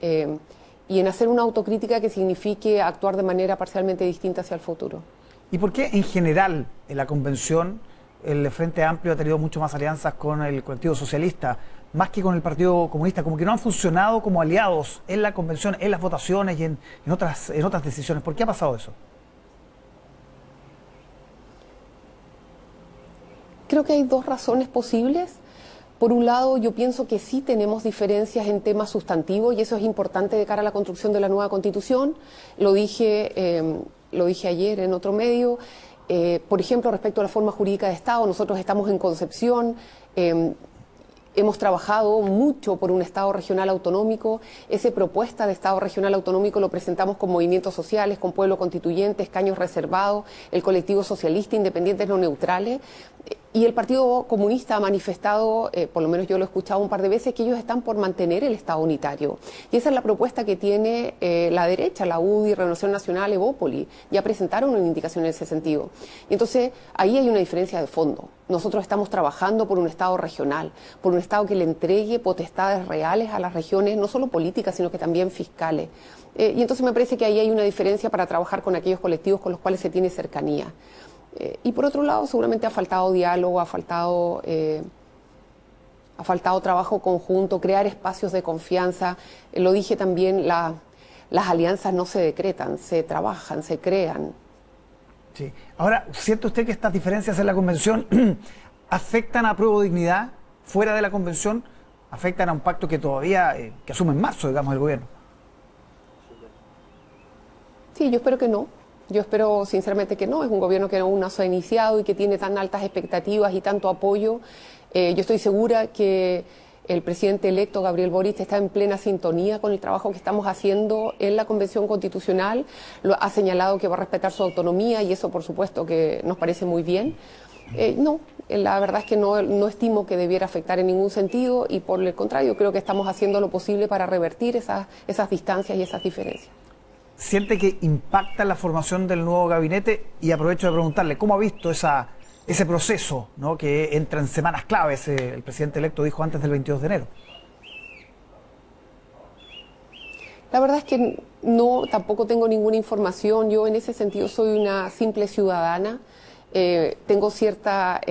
y en hacer una autocrítica que signifique actuar de manera parcialmente distinta hacia el futuro. ¿Y por qué en general en la convención el Frente Amplio ha tenido mucho más alianzas con el colectivo socialista, más que con el Partido Comunista? Como que no han funcionado como aliados en la convención, en las votaciones y en otras decisiones. ¿Por qué ha pasado eso? Creo que hay dos razones posibles. Por un lado, yo pienso que sí tenemos diferencias en temas sustantivos y eso es importante de cara a la construcción de la nueva Constitución. Lo dije ayer en otro medio. Por ejemplo, respecto a la forma jurídica de Estado, nosotros estamos en concepción. Hemos trabajado mucho por un Estado regional autonómico. Esa propuesta de Estado regional autonómico lo presentamos con movimientos sociales, con pueblo constituyente, escaños reservados, el colectivo socialista, independientes no neutrales. Y el Partido Comunista ha manifestado, por lo menos yo lo he escuchado un par de veces, que ellos están por mantener el Estado unitario. Y esa es la propuesta que tiene la derecha, la UDI, Renovación Nacional, Evópoli. Ya presentaron una indicación en ese sentido. Y entonces ahí hay una diferencia de fondo. Nosotros estamos trabajando por un Estado regional, por un Estado que le entregue potestades reales a las regiones, no solo políticas, sino que también fiscales. Y entonces me parece que ahí hay una diferencia para trabajar con aquellos colectivos con los cuales se tiene cercanía. Y por otro lado, seguramente ha faltado diálogo, ha faltado trabajo conjunto, crear espacios de confianza. Lo dije también, las alianzas no se decretan, se trabajan, se crean. Sí. Ahora, ¿siente usted que estas diferencias en la convención afectan a Apruebo Dignidad fuera de la convención? ¿Afectan a un pacto que todavía, que asume en marzo, digamos, el gobierno? Sí, yo espero que no. Yo espero sinceramente que no. Es un gobierno que aún no se ha iniciado y que tiene tan altas expectativas y tanto apoyo. Yo estoy segura que el presidente electo, Gabriel Boric, está en plena sintonía con el trabajo que estamos haciendo en la Convención Constitucional. Ha señalado que va a respetar su autonomía y eso, por supuesto, que nos parece muy bien. No, la verdad es que no estimo que debiera afectar en ningún sentido y por el contrario, creo que estamos haciendo lo posible para revertir esas distancias y esas diferencias. ¿Siente que impacta la formación del nuevo gabinete? Y aprovecho de preguntarle, ¿cómo ha visto ese proceso, ¿no?, que entra en semanas claves? El presidente electo dijo antes del 22 de enero. La verdad es que no, tampoco tengo ninguna información. Yo en ese sentido soy una simple ciudadana. Tengo cierta...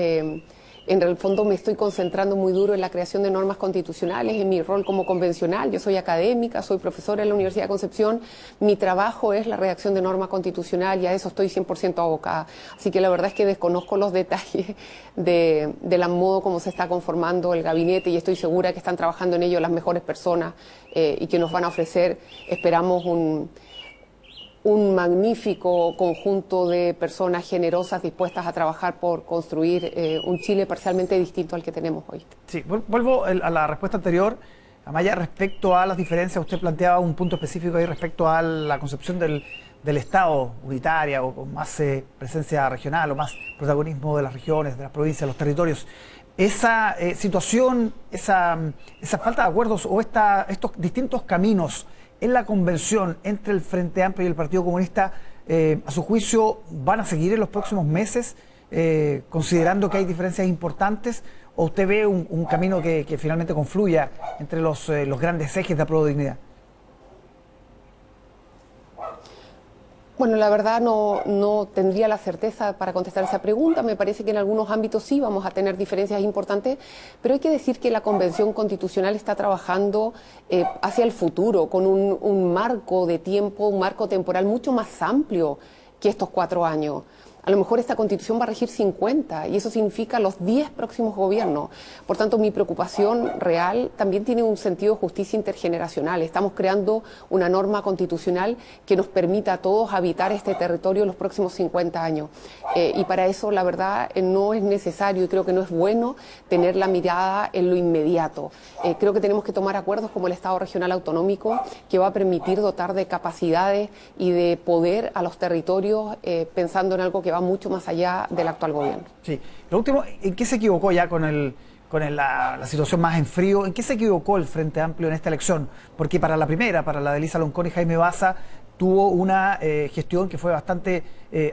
En el fondo me estoy concentrando muy duro en la creación de normas constitucionales, en mi rol como convencional. Yo soy académica, soy profesora en la Universidad de Concepción. Mi trabajo es la redacción de norma constitucional y a eso estoy 100% abocada. Así que la verdad es que desconozco los detalles del modo como se está conformando el gabinete y estoy segura que están trabajando en ello las mejores personas y que nos van a ofrecer, esperamos, un magnífico conjunto de personas generosas dispuestas a trabajar por construir un Chile parcialmente distinto al que tenemos hoy. Sí, vuelvo a la respuesta anterior, Amaya, respecto a las diferencias. Usted planteaba un punto específico ahí respecto a la concepción del Estado unitaria o con más presencia regional o más protagonismo de las regiones, de las provincias, de los territorios. Esa situación, esa falta de acuerdos o estos distintos caminos en la convención entre el Frente Amplio y el Partido Comunista, a su juicio, ¿van a seguir en los próximos meses, considerando que hay diferencias importantes? ¿O usted ve un camino que finalmente confluya entre los grandes ejes de Apruebo Dignidad? Bueno, la verdad no tendría la certeza para contestar esa pregunta. Me parece que en algunos ámbitos sí vamos a tener diferencias importantes, pero hay que decir que la Convención Constitucional está trabajando hacia el futuro, con un marco de tiempo, un marco temporal mucho más amplio que estos 4 años. A lo mejor esta Constitución va a regir 50 y eso significa los 10 próximos gobiernos. Por tanto, mi preocupación real también tiene un sentido de justicia intergeneracional. Estamos creando una norma constitucional que nos permita a todos habitar este territorio los próximos 50 años. Y para eso, la verdad, no es necesario y creo que no es bueno tener la mirada en lo inmediato. Creo que tenemos que tomar acuerdos como el Estado regional autonómico, que va a permitir dotar de capacidades y de poder a los territorios, pensando en algo que que va mucho más allá del actual gobierno. Sí. Lo último, ¿en qué se equivocó ya la situación más en frío? ¿En qué se equivocó el Frente Amplio en esta elección? Porque para la primera, para la de Elisa Loncón y Jaime Baza, tuvo una gestión que fue bastante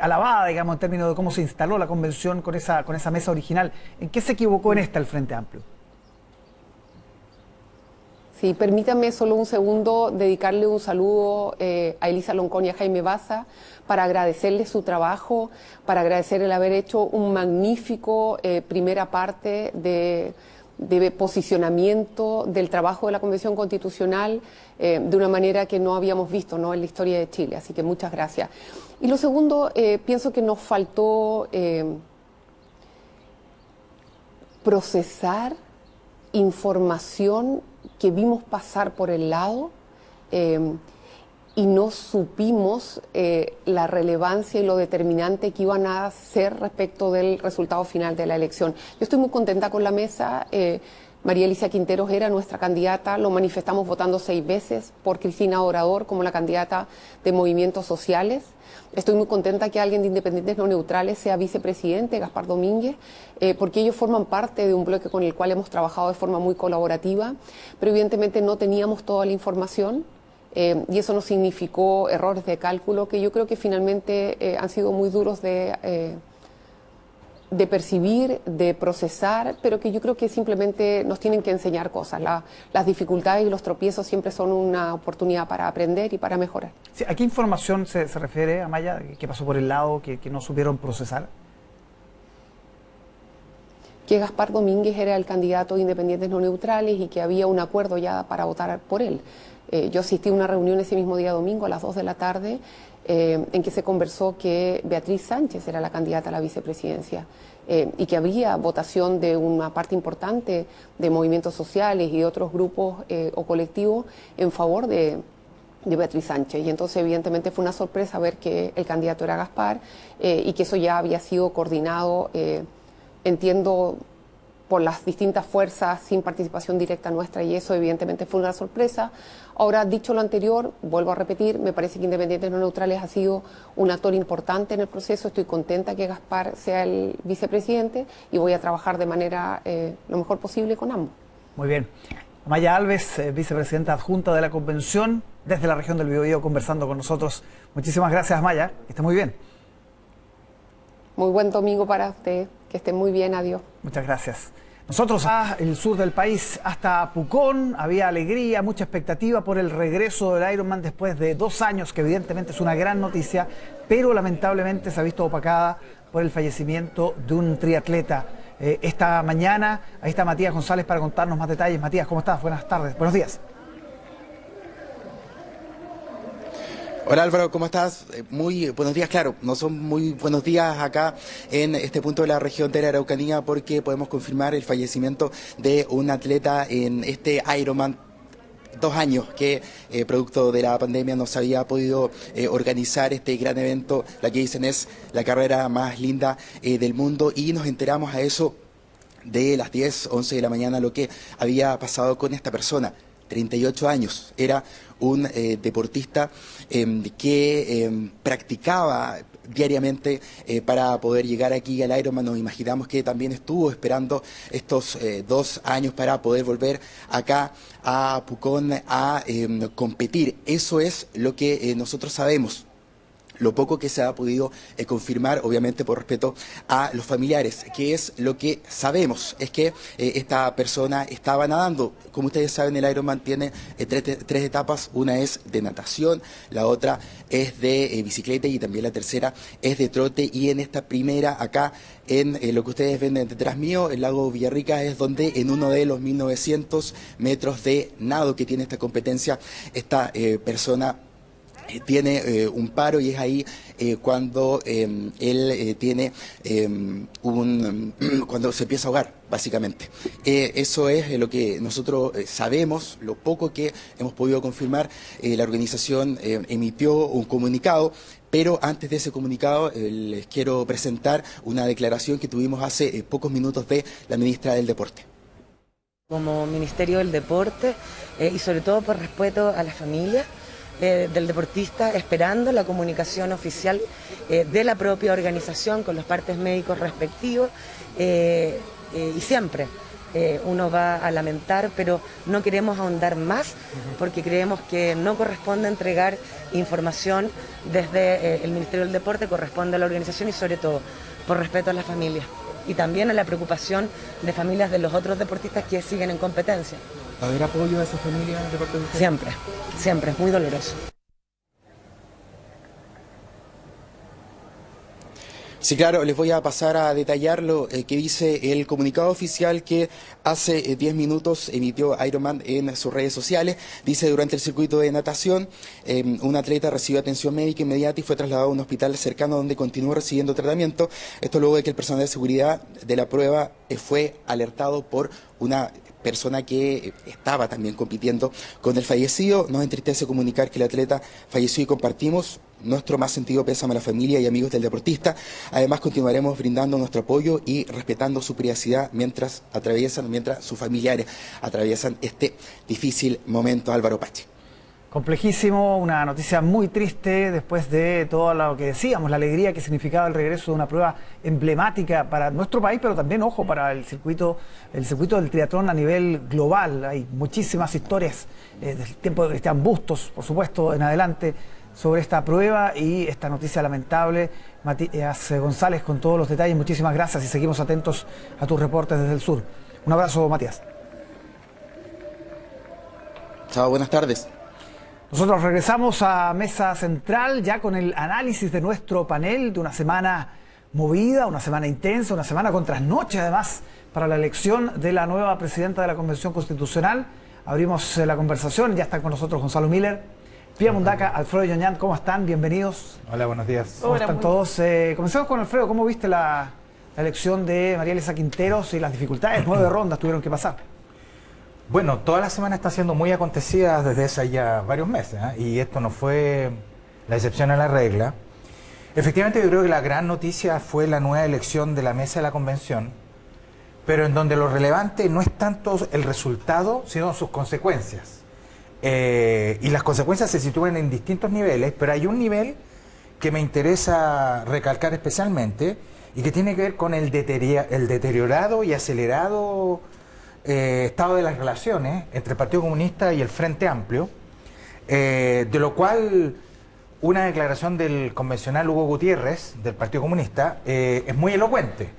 alabada, digamos, en términos de cómo se instaló la convención con esa mesa original. ¿En qué se equivocó en esta el Frente Amplio? Sí, permítanme solo un segundo dedicarle un saludo a Elisa Loncón y a Jaime Baza para agradecerles su trabajo, para agradecer el haber hecho un magnífico primera parte de posicionamiento del trabajo de la Convención Constitucional de una manera que no habíamos visto, ¿no?, en la historia de Chile. Así que muchas gracias. Y lo segundo, pienso que nos faltó procesar información que vimos pasar por el lado y no supimos la relevancia y lo determinante que iban a ser respecto del resultado final de la elección. Yo estoy muy contenta con la mesa. María Alicia Quinteros era nuestra candidata, lo manifestamos votando 6 veces por Cristina Orador como la candidata de Movimientos Sociales. Estoy muy contenta que alguien de Independientes No Neutrales sea vicepresidente, Gaspar Domínguez, porque ellos forman parte de un bloque con el cual hemos trabajado de forma muy colaborativa, pero evidentemente no teníamos toda la información y eso nos significó errores de cálculo que yo creo que finalmente han sido muy duros de percibir, de procesar, pero que yo creo que simplemente nos tienen que enseñar cosas. Las dificultades y los tropiezos siempre son una oportunidad para aprender y para mejorar. Sí, ¿a qué información se refiere, Amaya? ¿Qué pasó por el lado que no supieron procesar? Que Gaspar Domínguez era el candidato de Independientes No Neutrales y que había un acuerdo ya para votar por él. Yo asistí a una reunión ese mismo día domingo a las 2 de la tarde en que se conversó que Beatriz Sánchez era la candidata a la vicepresidencia y que había votación de una parte importante de movimientos sociales y de otros grupos o colectivos en favor de Beatriz Sánchez. Y entonces evidentemente fue una sorpresa ver que el candidato era Gaspar y que eso ya había sido coordinado, entiendo, por las distintas fuerzas sin participación directa nuestra, y eso evidentemente fue una sorpresa. Ahora, dicho lo anterior, vuelvo a repetir, me parece que Independientes No Neutrales ha sido un actor importante en el proceso. Estoy contenta que Gaspar sea el vicepresidente y voy a trabajar de manera lo mejor posible con ambos. Muy bien. Amaya Alves, vicepresidenta adjunta de la Convención, desde la región del Biobío, conversando con nosotros. Muchísimas gracias, Amaya. Que esté muy bien. Muy buen domingo para usted. Que esté muy bien. Adiós. Muchas gracias. Nosotros el sur del país hasta Pucón había alegría, mucha expectativa por el regreso del Ironman después de 2 años, que evidentemente es una gran noticia, pero lamentablemente se ha visto opacada por el fallecimiento de un triatleta. Esta mañana, ahí está Matías González para contarnos más detalles. Matías, ¿cómo estás? Buenas tardes, buenos días. Hola Álvaro, ¿cómo estás? Muy buenos días, claro, no son muy buenos días acá en este punto de la región de la Araucanía porque podemos confirmar el fallecimiento de un atleta en este Ironman 2 años que producto de la pandemia no se había podido organizar este gran evento. La que dicen es la carrera más linda del mundo y nos enteramos a eso de las 10, 11 de la mañana lo que había pasado con esta persona. 38 años, era un deportista que practicaba diariamente para poder llegar aquí al Ironman. Nos imaginamos que también estuvo esperando estos 2 años para poder volver acá a Pucón a competir. Eso es lo que nosotros sabemos. Lo poco que se ha podido confirmar, obviamente por respeto a los familiares, que es lo que sabemos, es que esta persona estaba nadando. Como ustedes saben, el Ironman tiene 3 etapas, una es de natación, la otra es de bicicleta y también la tercera es de trote. Y en esta primera, acá en lo que ustedes ven detrás mío, el lago Villarrica, es donde en uno de los 1900 metros de nado que tiene esta competencia, esta persona tiene un paro y es ahí cuando él tiene cuando se empieza a ahogar, básicamente. Eso es lo que nosotros sabemos, lo poco que hemos podido confirmar. La organización emitió un comunicado, pero antes de ese comunicado les quiero presentar una declaración que tuvimos hace pocos minutos de la ministra del Deporte. Como Ministerio del Deporte y sobre todo por respeto a las familias, del deportista, esperando la comunicación oficial de la propia organización con los partes médicos respectivos, y siempre uno va a lamentar, pero no queremos ahondar más porque creemos que no corresponde entregar información desde el Ministerio del Deporte, corresponde a la organización y sobre todo por respeto a las familias y también a la preocupación de familias de los otros deportistas que siguen en competencia. ¿Va a haber apoyo a esa familia de parte de usted? Siempre, siempre, es muy doloroso. Sí, claro, les voy a pasar a detallar lo que dice el comunicado oficial que hace 10 minutos emitió Ironman en sus redes sociales. Dice: durante el circuito de natación, un atleta recibió atención médica inmediata y fue trasladado a un hospital cercano donde continuó recibiendo tratamiento. Esto luego de que el personal de seguridad de la prueba fue alertado por una persona que estaba también compitiendo con el fallecido. Nos entristece comunicar que el atleta falleció y compartimos nuestro más sentido pésame a la familia y amigos del deportista. Además, continuaremos brindando nuestro apoyo y respetando su privacidad mientras sus familiares atraviesan este difícil momento. Álvaro Pache. Complejísimo, una noticia muy triste después de todo lo que decíamos, la alegría que significaba el regreso de una prueba emblemática para nuestro país, pero también, ojo, para el circuito del triatlón a nivel global. Hay muchísimas historias del tiempo de Cristian Bustos, por supuesto, en adelante, sobre esta prueba y esta noticia lamentable. Matías González con todos los detalles, muchísimas gracias y seguimos atentos a tus reportes desde el sur. Un abrazo, Matías. Chao, buenas tardes. Nosotros regresamos a Mesa Central ya con el análisis de nuestro panel de una semana movida, una semana intensa, una semana con trasnoche además para la elección de la nueva presidenta de la Convención Constitucional. Abrimos la conversación, ya está con nosotros Gonzalo Miller, Pía Mundaca, Alfredo Yoñán, ¿cómo están? Bienvenidos. Hola, buenos días. ¿Cómo están todos? Comencemos con Alfredo, ¿cómo viste la elección de María Elisa Quinteros y las dificultades? 9 rondas tuvieron que pasar. Bueno, toda la semana está siendo muy acontecida desde hace ya varios meses, ¿eh? Y esto no fue la excepción a la regla. Efectivamente, yo creo que la gran noticia fue la nueva elección de la mesa de la convención, pero en donde lo relevante no es tanto el resultado, sino sus consecuencias. Y las consecuencias se sitúan en distintos niveles, pero hay un nivel que me interesa recalcar especialmente y que tiene que ver con el deteriorado y acelerado estado de las relaciones entre el Partido Comunista y el Frente Amplio, de lo cual una declaración del convencional Hugo Gutiérrez del Partido Comunista es muy elocuente.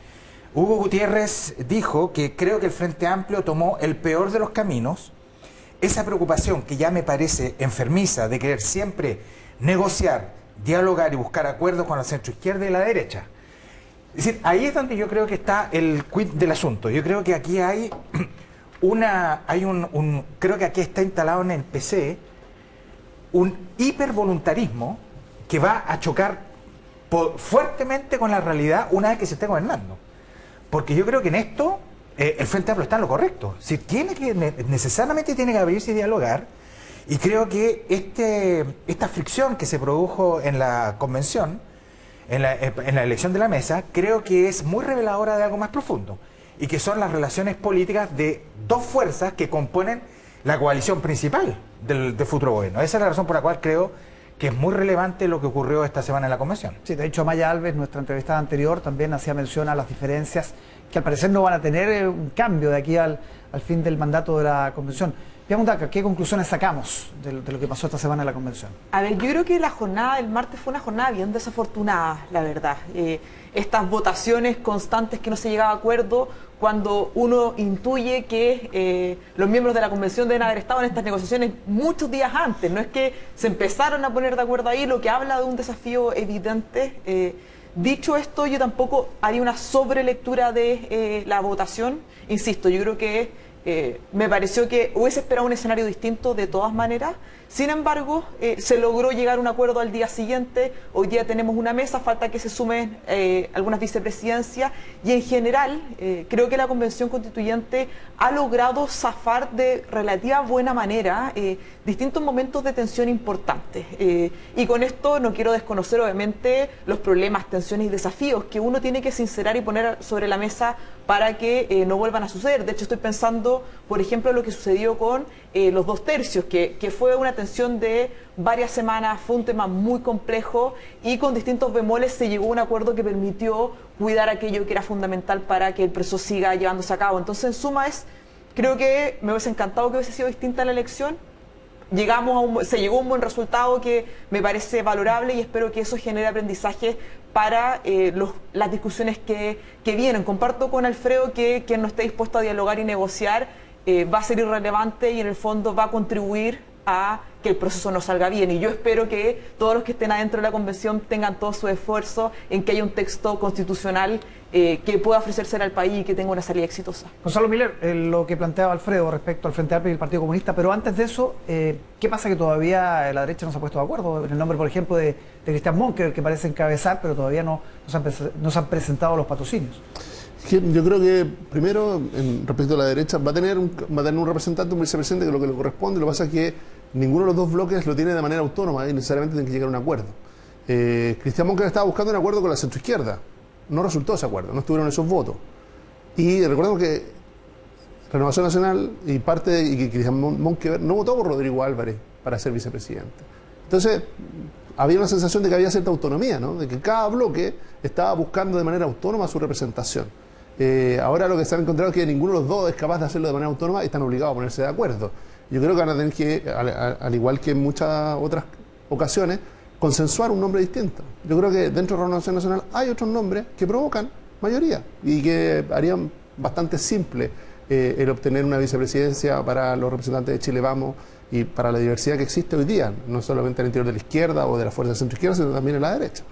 Hugo Gutiérrez dijo que creo que el Frente Amplio tomó el peor de los caminos. Esa preocupación que ya me parece enfermiza de querer siempre negociar, dialogar y buscar acuerdos con la centroizquierda y la derecha. Es decir, ahí es donde yo creo que está el quid del asunto. Yo creo que aquí hay creo que aquí está instalado en el PC un hipervoluntarismo que va a chocar fuertemente con la realidad una vez que se esté gobernando. Porque yo creo que en esto el Frente Amplio está en lo correcto. Si necesariamente tiene que abrirse y dialogar, y creo que esta fricción que se produjo en la convención, en la elección de la mesa, creo que es muy reveladora de algo más profundo, y que son las relaciones políticas de dos fuerzas que componen la coalición principal del futuro gobierno. Esa es la razón por la cual creo que es muy relevante lo que ocurrió esta semana en la convención. Sí, de hecho, Maya Alves, nuestra entrevistada anterior, también hacía mención a las diferencias que al parecer no van a tener un cambio de aquí al fin del mandato de la convención. Pía Mundaca, ¿qué conclusiones sacamos de lo que pasó esta semana en la convención? A ver, yo creo que la jornada del martes fue una jornada bien desafortunada, la verdad. Estas votaciones constantes que no se llegaba a acuerdo, cuando uno intuye que los miembros de la convención deben haber estado en estas negociaciones muchos días antes. No es que se empezaron a poner de acuerdo ahí, lo que habla de un desafío evidente. Dicho esto, yo tampoco haría una sobrelectura de la votación. Insisto, yo creo que me pareció que hubiese esperado un escenario distinto de todas maneras. Sin embargo, se logró llegar a un acuerdo al día siguiente. Hoy día tenemos una mesa, falta que se sumen algunas vicepresidencias, y en general creo que la Convención Constituyente ha logrado zafar de relativa buena manera distintos momentos de tensión importantes. Y con esto no quiero desconocer obviamente los problemas, tensiones y desafíos que uno tiene que sincerar y poner sobre la mesa para que no vuelvan a suceder. De hecho, estoy pensando, por ejemplo, lo que sucedió con los 2 tercios, que fue una tensión de varias semanas, fue un tema muy complejo y con distintos bemoles se llegó a un acuerdo que permitió cuidar aquello que era fundamental para que el proceso siga llevándose a cabo. Entonces, en suma, creo que me hubiese encantado que hubiese sido distinta la elección. Se llegó a un buen resultado que me parece valorable y espero que eso genere aprendizaje para las discusiones que vienen. Comparto con Alfredo que quien no esté dispuesto a dialogar y negociar va a ser irrelevante y en el fondo va a contribuir a que el proceso no salga bien. Y yo espero que todos los que estén adentro de la convención tengan todo su esfuerzo en que haya un texto constitucional que pueda ofrecerse al país y que tenga una salida exitosa. Gonzalo Miller, lo que planteaba Alfredo respecto al Frente Amplio y el Partido Comunista, pero antes de eso, ¿qué pasa que todavía la derecha no se ha puesto de acuerdo? En el nombre, por ejemplo, de Cristian Montt, que parece encabezar, pero todavía no se han presentado los patrocinios. Yo creo que, primero, respecto a la derecha, va a tener un representante, un vicepresidente, que es lo que le corresponde. Lo que pasa es que ninguno de los 2 bloques lo tiene de manera autónoma y necesariamente tiene que llegar a un acuerdo. Cristian Montt estaba buscando un acuerdo con la centroizquierda. No resultó ese acuerdo, no estuvieron esos votos. Y recordemos que Renovación Nacional y que Cristian Montt no votó por Rodrigo Álvarez para ser vicepresidente. Entonces, había una sensación de que había cierta autonomía, ¿no? De que cada bloque estaba buscando de manera autónoma su representación. Ahora lo que se han encontrado es que ninguno de los 2 es capaz de hacerlo de manera autónoma y están obligados a ponerse de acuerdo. Yo creo que van a tener que, al igual que en muchas otras ocasiones, consensuar un nombre distinto. Yo creo que dentro de la Renovación Nacional hay otros nombres que provocan mayoría y que harían bastante simple el obtener una vicepresidencia para los representantes de Chile Vamos y para la diversidad que existe hoy día, no solamente al interior de la izquierda o de la fuerza centro-izquierda, sino también en la derecha.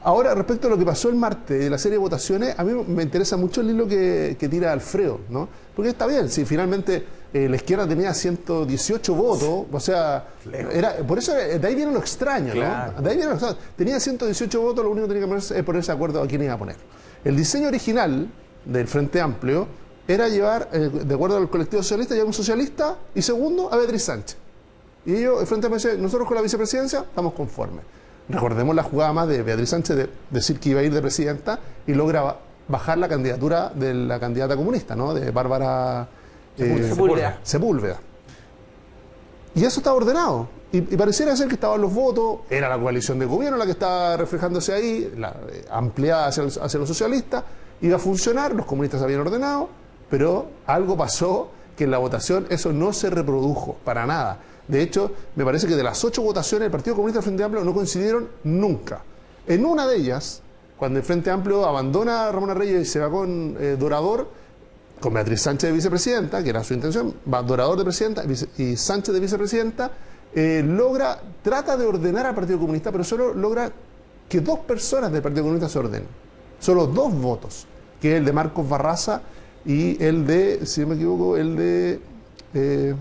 Ahora, respecto a lo que pasó el martes de la serie de votaciones, a mí me interesa mucho el hilo que tira Alfredo, ¿no? Porque está bien, si finalmente la izquierda tenía 118 votos, o sea, por eso de ahí viene lo extraño, ¿no? Claro. De ahí viene lo extraño. Tenía 118 votos, lo único que tenía que ponerse es ponerse de acuerdo a quién iba a poner. El diseño original del Frente Amplio era llevar, de acuerdo al colectivo socialista, llevar un socialista y segundo a Beatriz Sánchez. Y ellos, el Frente Amplio, dice, nosotros con la vicepresidencia estamos conformes. Recordemos la jugada más de Beatriz Sánchez de decir que iba a ir de presidenta y logra bajar la candidatura de la candidata comunista, ¿no? De Bárbara Sepúlveda. Y eso estaba ordenado. Y pareciera ser que estaban los votos, era la coalición de gobierno la que estaba reflejándose ahí, ampliada hacia los socialistas, iba a funcionar, los comunistas habían ordenado, pero algo pasó que en la votación eso no se reprodujo para nada. De hecho, me parece que de las 8 votaciones, el Partido Comunista y el Frente Amplio no coincidieron nunca. En una de ellas, cuando el Frente Amplio abandona a Ramona Reyes y se va con Dorador, con Beatriz Sánchez de vicepresidenta, que era su intención, va Dorador de presidenta y Sánchez de vicepresidenta, trata de ordenar al Partido Comunista, pero solo logra que 2 personas del Partido Comunista se ordenen. Solo 2 votos, que es el de Marcos Barraza y el de, si no me equivoco, el de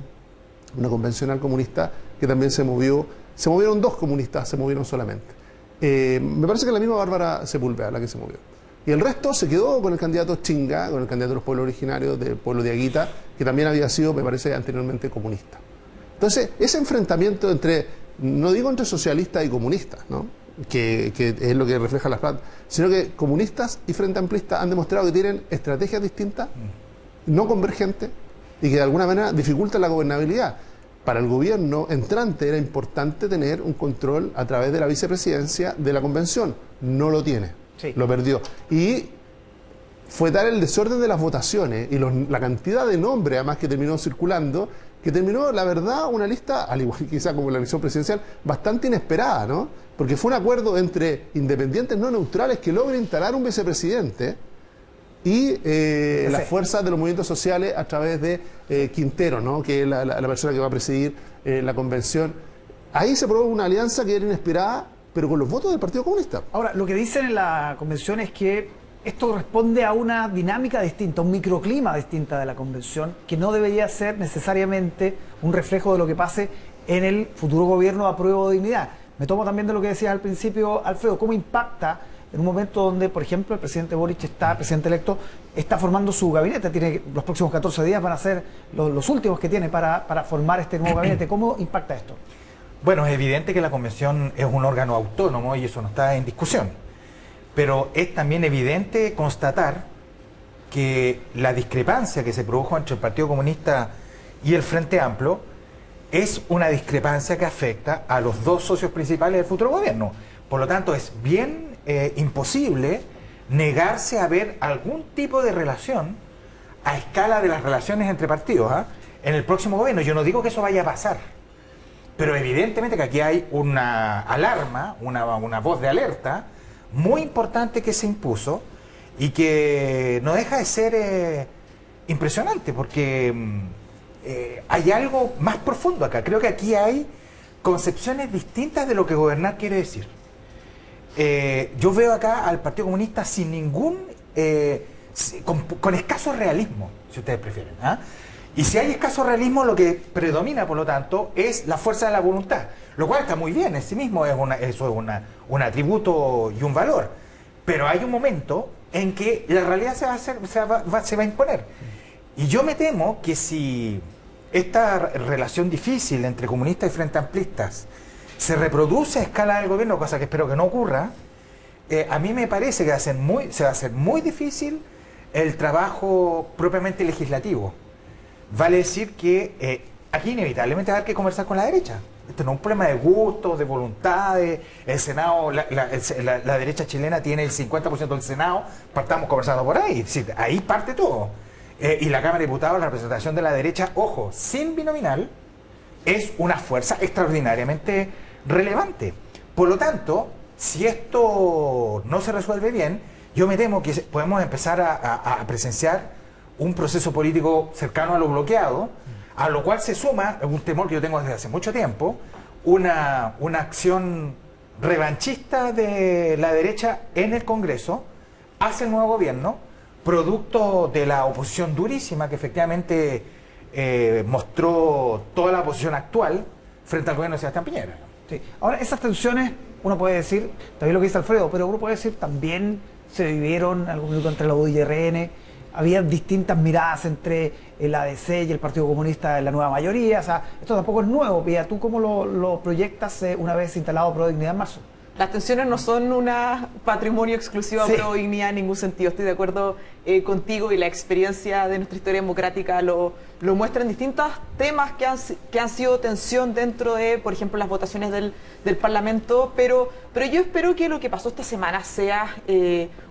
una convencional comunista que también se movió. Se movieron 2 comunistas, se movieron solamente. Me parece que es la misma Bárbara Sepúlveda la que se movió. Y el resto se quedó con el candidato Chinga, con el candidato de los pueblos originarios del pueblo de Aguita, que también había sido, me parece, anteriormente comunista. Entonces, ese enfrentamiento no digo entre socialistas y comunistas, ¿no? que es lo que refleja las plantas, sino que comunistas y frente amplistas han demostrado que tienen estrategias distintas, no convergentes, y que de alguna manera dificultan la gobernabilidad. Para el gobierno entrante era importante tener un control a través de la vicepresidencia de la convención. No lo tiene, sí. Lo perdió. Y fue tal el desorden de las votaciones y la cantidad de nombres además que terminó circulando, que terminó, la verdad, una lista, al igual que quizá como la elección presidencial, bastante inesperada, ¿no? Porque fue un acuerdo entre independientes no neutrales que logra instalar un vicepresidente y las fuerzas de los movimientos sociales a través de Quintero, ¿no? Que es la persona que va a presidir la convención. Ahí se probó una alianza que era inesperada, pero con los votos del Partido Comunista. Ahora, lo que dicen en la convención es que esto responde a una dinámica distinta, un microclima distinta de la convención, que no debería ser necesariamente un reflejo de lo que pase en el futuro gobierno de Apruebo de Dignidad. Me tomo también de lo que decías al principio, Alfredo, cómo impacta en un momento donde, por ejemplo, el presidente Boric presidente electo, está formando su gabinete. Los próximos 14 días van a ser los últimos que tiene para formar este nuevo gabinete. ¿Cómo impacta esto? Bueno, es evidente que la convención es un órgano autónomo y eso no está en discusión. Pero es también evidente constatar que la discrepancia que se produjo entre el Partido Comunista y el Frente Amplio es una discrepancia que afecta a los dos socios principales del futuro gobierno. Por lo tanto, es bien imposible negarse a ver algún tipo de relación a escala de las relaciones entre partidos en el próximo gobierno. Yo no digo que eso vaya a pasar, pero evidentemente que aquí hay una alarma, una voz de alerta muy importante que se impuso y que no deja de ser impresionante, porque hay algo más profundo acá. Creo que aquí hay concepciones distintas de lo que gobernar quiere decir. Yo veo acá al Partido Comunista sin ningún... con escaso realismo, si ustedes prefieren. Y si hay escaso realismo, lo que predomina, por lo tanto, es la fuerza de la voluntad, lo cual está muy bien en sí mismo, eso es un atributo y un valor. Pero hay un momento en que la realidad se va a imponer. Y yo me temo que si esta relación difícil entre comunistas y frente amplistas se reproduce a escala del gobierno, cosa que espero que no ocurra, a mí me parece que se va a hacer muy difícil el trabajo propiamente legislativo. Vale decir que aquí inevitablemente va a haber que conversar con la derecha. Esto no es un problema de gustos, de voluntades. El Senado, la derecha chilena tiene el 50% del Senado, partamos conversando por ahí. Sí, ahí parte todo. Y la Cámara de Diputados, la representación de la derecha, ojo, sin binominal, es una fuerza extraordinariamente relevante. Por lo tanto, si esto no se resuelve bien, yo me temo que podemos empezar a presenciar un proceso político cercano a lo bloqueado, a lo cual se suma un temor que yo tengo desde hace mucho tiempo, una acción revanchista de la derecha en el Congreso hacia el nuevo gobierno, producto de la oposición durísima que efectivamente mostró toda la oposición actual frente al gobierno de Sebastián Piñera. Sí. Ahora, esas tensiones, uno puede decir, también lo que dice Alfredo, pero uno puede decir también se vivieron algún minuto entre la UDI y RN, había distintas miradas entre el ADC y el Partido Comunista en la nueva mayoría, o sea, esto tampoco es nuevo, Pía, ¿tú cómo lo proyectas una vez instalado Pro Dignidad en marzo? Las tensiones no son un patrimonio exclusivo de Pro Dignidad en ningún sentido. Estoy de acuerdo contigo, y la experiencia de nuestra historia democrática lo muestra en distintos temas que han sido tensión dentro de, por ejemplo, las votaciones del Parlamento. Pero yo espero que lo que pasó esta semana sea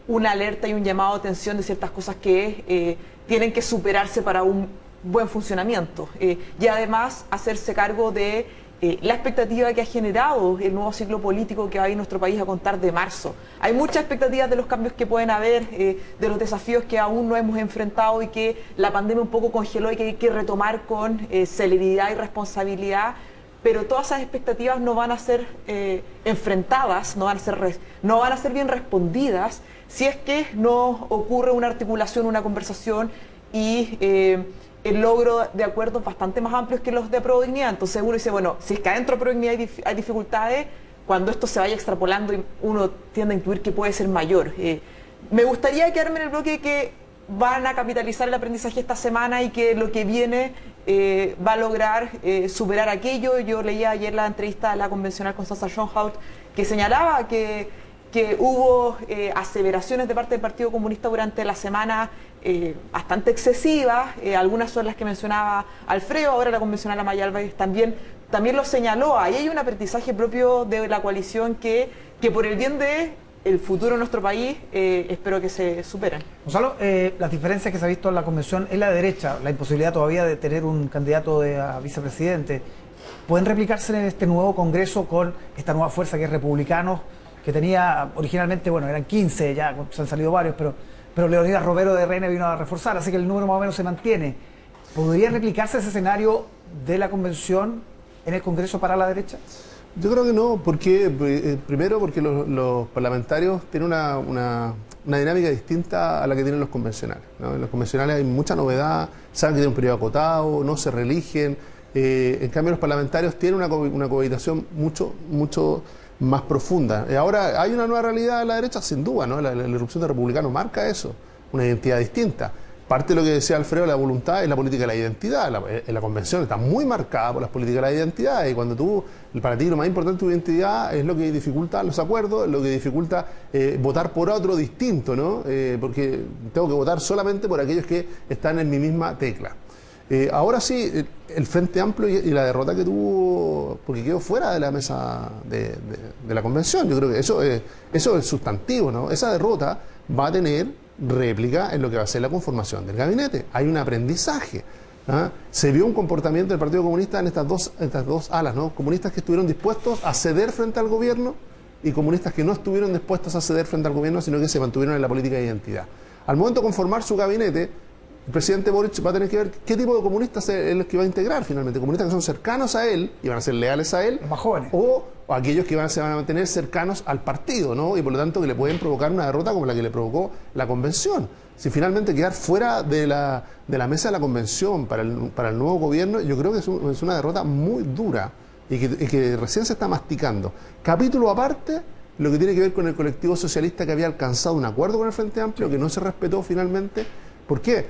una alerta y un llamado a atención de ciertas cosas que tienen que superarse para un buen funcionamiento. Y además hacerse cargo de la expectativa que ha generado el nuevo ciclo político que va a ir nuestro país a contar de marzo. Hay muchas expectativas de los cambios que pueden haber, de los desafíos que aún no hemos enfrentado y que la pandemia un poco congeló y que hay que retomar con celeridad y responsabilidad, pero todas esas expectativas no van a ser enfrentadas, no van a ser bien respondidas si es que no ocurre una articulación, una conversación y el logro de acuerdos bastante más amplios que los de Pro Dignidad. Entonces uno dice, bueno, si es que adentro de Pro Dignidad hay dificultades, cuando esto se vaya extrapolando uno tiende a intuir que puede ser mayor. Me gustaría quedarme en el bloque que van a capitalizar el aprendizaje esta semana y que lo que viene va a lograr superar aquello. Yo leía ayer la entrevista a la convencional Constanza Schoenhout que señalaba que hubo aseveraciones de parte del Partido Comunista durante la semana bastante excesivas, algunas son las que mencionaba Alfredo, ahora la convencional Amaya Álvarez también lo señaló. Ahí hay un aprendizaje propio de la coalición que por el bien de el futuro de nuestro país espero que se superen. Gonzalo, las diferencias que se ha visto en la convención en la derecha, la imposibilidad todavía de tener un candidato a vicepresidente, ¿pueden replicarse en este nuevo Congreso con esta nueva fuerza que es Republicanos, que tenía originalmente, bueno, eran 15, ya se han salido varios, pero Leonidas Romero de RN vino a reforzar, así que el número más o menos se mantiene? ¿Podría replicarse ese escenario de la convención en el Congreso para la derecha? Yo creo que no, porque primero porque los parlamentarios tienen una dinámica distinta a la que tienen los convencionales, ¿no? En los convencionales hay mucha novedad, saben que tienen un periodo acotado, no se reeligen. En cambio los parlamentarios tienen una cohabitación mucho más profunda. Ahora hay una nueva realidad a la derecha, sin duda, ¿no? La irrupción de Republicanos marca eso, una identidad distinta. parte de lo que decía Alfredo, la voluntad es la política de la identidad. La convención está muy marcada por las políticas de la identidad, y cuando para ti lo más importante de tu identidad es lo que dificulta los acuerdos, es lo que dificulta votar por otro distinto, ¿no? Porque tengo que votar solamente por aquellos que están en mi misma tecla. Ahora sí, el Frente Amplio y la derrota que tuvo, porque quedó fuera de la mesa de la convención, yo creo que eso es sustantivo, ¿no? Esa derrota va a tener réplica en lo que va a ser la conformación del gabinete. Hay un aprendizaje. ¿Ah? Se vio un comportamiento del Partido Comunista en estas dos alas, ¿no? Comunistas que estuvieron dispuestos a ceder frente al gobierno y comunistas que no estuvieron dispuestos a ceder frente al gobierno, sino que se mantuvieron en la política de identidad. Al momento de conformar su gabinete, el presidente Boric va a tener que ver qué tipo de comunistas es el que va a integrar finalmente. Comunistas que son cercanos a él y van a ser leales a él. Los más jóvenes. O aquellos que se van a mantener cercanos al partido, ¿no? Y por lo tanto que le pueden provocar una derrota como la que le provocó la convención. Si finalmente quedar fuera de la mesa de la convención para el nuevo gobierno, yo creo que es una derrota muy dura y que recién se está masticando. Capítulo aparte, lo que tiene que ver con el colectivo socialista que había alcanzado un acuerdo con el Frente Amplio, que no se respetó finalmente. ¿Por qué?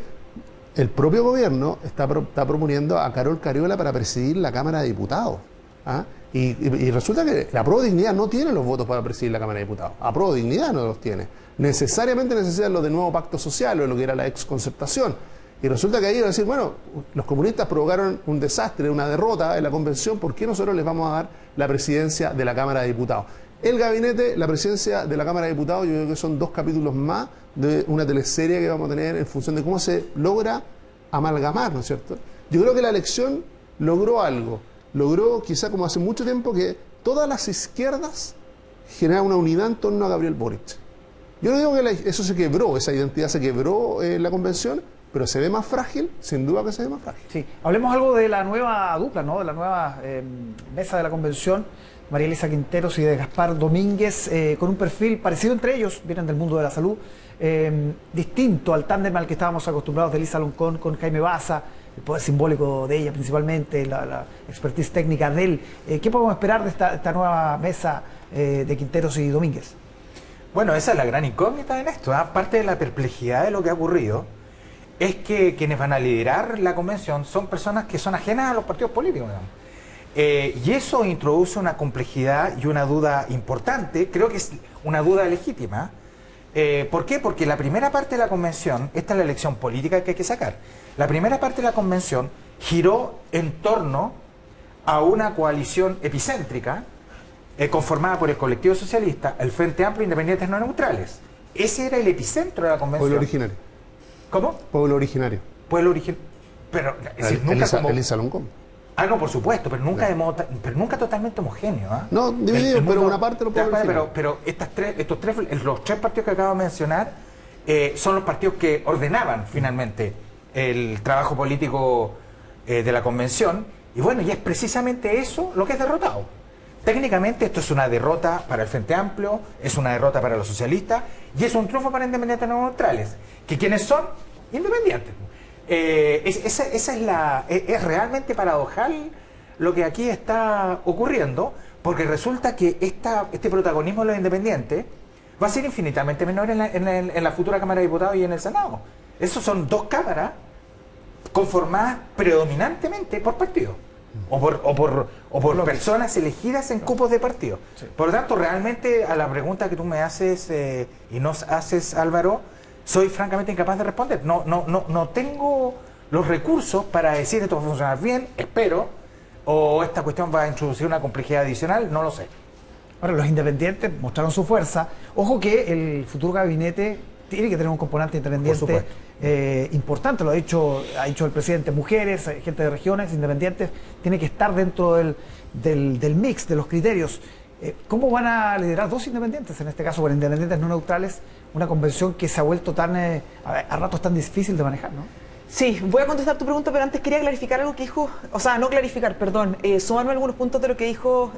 El propio gobierno está proponiendo a Carol Cariola para presidir la Cámara de Diputados. ¿Ah? Y resulta que la Pro Dignidad no tiene los votos para presidir la Cámara de Diputados. A Pro Dignidad no los tiene. Necesariamente necesitan los de nuevo pacto social o lo que era la exconcertación. Y resulta que ahí van a decir, bueno, los comunistas provocaron un desastre, una derrota en la convención, ¿por qué nosotros les vamos a dar la presidencia de la Cámara de Diputados? El gabinete, la presidencia de la Cámara de Diputados, yo creo que son 2 capítulos más de una teleserie que vamos a tener en función de cómo se logra amalgamar, ¿no es cierto? Yo creo que la elección logró algo. Logró, quizá como hace mucho tiempo, que todas las izquierdas generaran una unidad en torno a Gabriel Boric. Yo no digo que eso se quebró, esa identidad se quebró en la convención, pero se ve más frágil, sin duda que se ve más frágil. Sí, hablemos algo de la nueva dupla, ¿no? De la nueva mesa de la convención, María Elisa Quinteros y de Gaspar Domínguez, con un perfil parecido entre ellos, vienen del mundo de la salud, distinto al tándem al que estábamos acostumbrados de Elisa Loncón con Jaime Baza, el poder simbólico de ella principalmente, la expertise técnica de él. ¿Qué podemos esperar de esta nueva mesa de Quinteros y Domínguez? Bueno, esa es la gran incógnita en esto. Parte de la perplejidad de lo que ha ocurrido es que quienes van a liderar la convención son personas que son ajenas a los partidos políticos, digamos. Y eso introduce una complejidad y una duda importante, creo que es una duda legítima. ¿Por qué? Porque la primera parte de la convención, esta es la elección política que hay que sacar, la primera parte de la convención giró en torno a una coalición epicéntrica conformada por el colectivo socialista, el Frente Amplio, Independientes No Neutrales. Ese era el epicentro de la convención. Pueblo originario. ¿Cómo? Pueblo originario. Pueblo originario. Pero Elisa Loncón. No, por supuesto, pero nunca totalmente homogéneo. ¿Ah? No, dividido, pero una parte lo puedo decir. Pero los tres partidos que acabo de mencionar son los partidos que ordenaban finalmente el trabajo político de la convención. Y bueno, y es precisamente eso lo que es derrotado. Técnicamente esto es una derrota para el Frente Amplio, es una derrota para los socialistas y es un triunfo para Independientes No Neutrales. ¿Que quiénes son? Independientes. Es realmente paradojal lo que aquí está ocurriendo, porque resulta que este protagonismo de los independientes va a ser infinitamente menor en la futura Cámara de Diputados y en el Senado. Esos son 2 cámaras conformadas predominantemente por partidos o por personas elegidas en cupos de partido. Sí. Por lo tanto, realmente a la pregunta que tú me haces y nos haces, Álvaro, soy francamente incapaz de responder. No tengo los recursos para decir esto va a funcionar bien, espero, o esta cuestión va a introducir una complejidad adicional, no lo sé. Ahora, los independientes mostraron su fuerza. Ojo que el futuro gabinete tiene que tener un componente independiente importante, lo ha dicho el presidente. Mujeres, gente de regiones, independientes, tiene que estar dentro del mix, de los criterios. ¿Cómo van a liderar 2 independientes, en este caso con Independientes No Neutrales, una convención que se ha vuelto a ratos tan difícil de manejar, ¿no? Sí, voy a contestar tu pregunta, pero antes quería clarificar algo que dijo, sumarme a algunos puntos de lo que dijo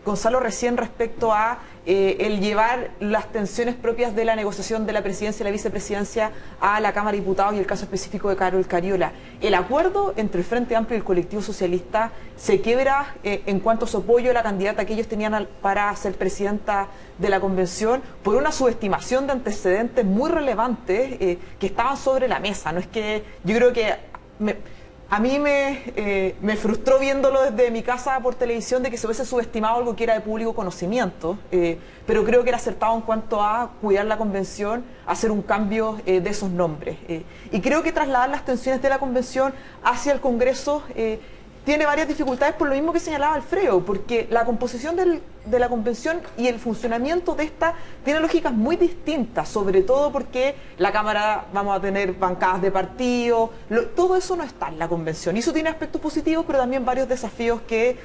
Gonzalo recién respecto a el llevar las tensiones propias de la negociación de la presidencia y la vicepresidencia a la Cámara de Diputados y el caso específico de Carol Cariola. El acuerdo entre el Frente Amplio y el colectivo socialista se quiebra en cuanto a su apoyo a la candidata que ellos tenían para ser presidenta de la convención por una subestimación de antecedentes muy relevantes que estaban sobre la mesa. No es que yo creo que a mí me frustró viéndolo desde mi casa por televisión de que se hubiese subestimado algo que era de público conocimiento, pero creo que era acertado en cuanto a cuidar la convención, hacer un cambio de esos nombres. Y creo que trasladar las tensiones de la convención hacia el Congreso tiene varias dificultades por lo mismo que señalaba Alfredo, porque la composición de la convención y el funcionamiento de esta tiene lógicas muy distintas, sobre todo porque la Cámara vamos a tener bancadas de partido, todo eso no está en la convención y eso tiene aspectos positivos, pero también varios desafíos que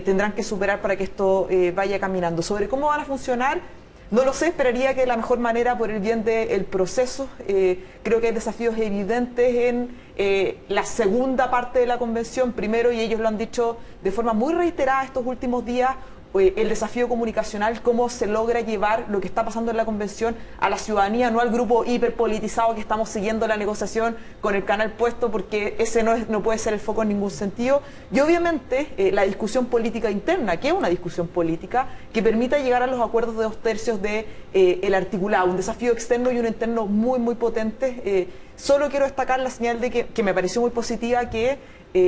tendrán que superar para que esto vaya caminando. Sobre cómo van a funcionar, no lo sé, esperaría que la mejor manera, por el bien del proceso, creo que hay desafíos evidentes en la segunda parte de la convención, primero, y ellos lo han dicho de forma muy reiterada estos últimos días, el desafío comunicacional, cómo se logra llevar lo que está pasando en la convención a la ciudadanía, no al grupo hiperpolitizado que estamos siguiendo la negociación con el canal puesto, porque ese no puede ser el foco en ningún sentido. Y obviamente la discusión política interna, que es una discusión política que permita llegar a los acuerdos de 2/3 del articulado, un desafío externo y uno interno muy, muy potente. Solo quiero destacar la señal de que me pareció muy positiva que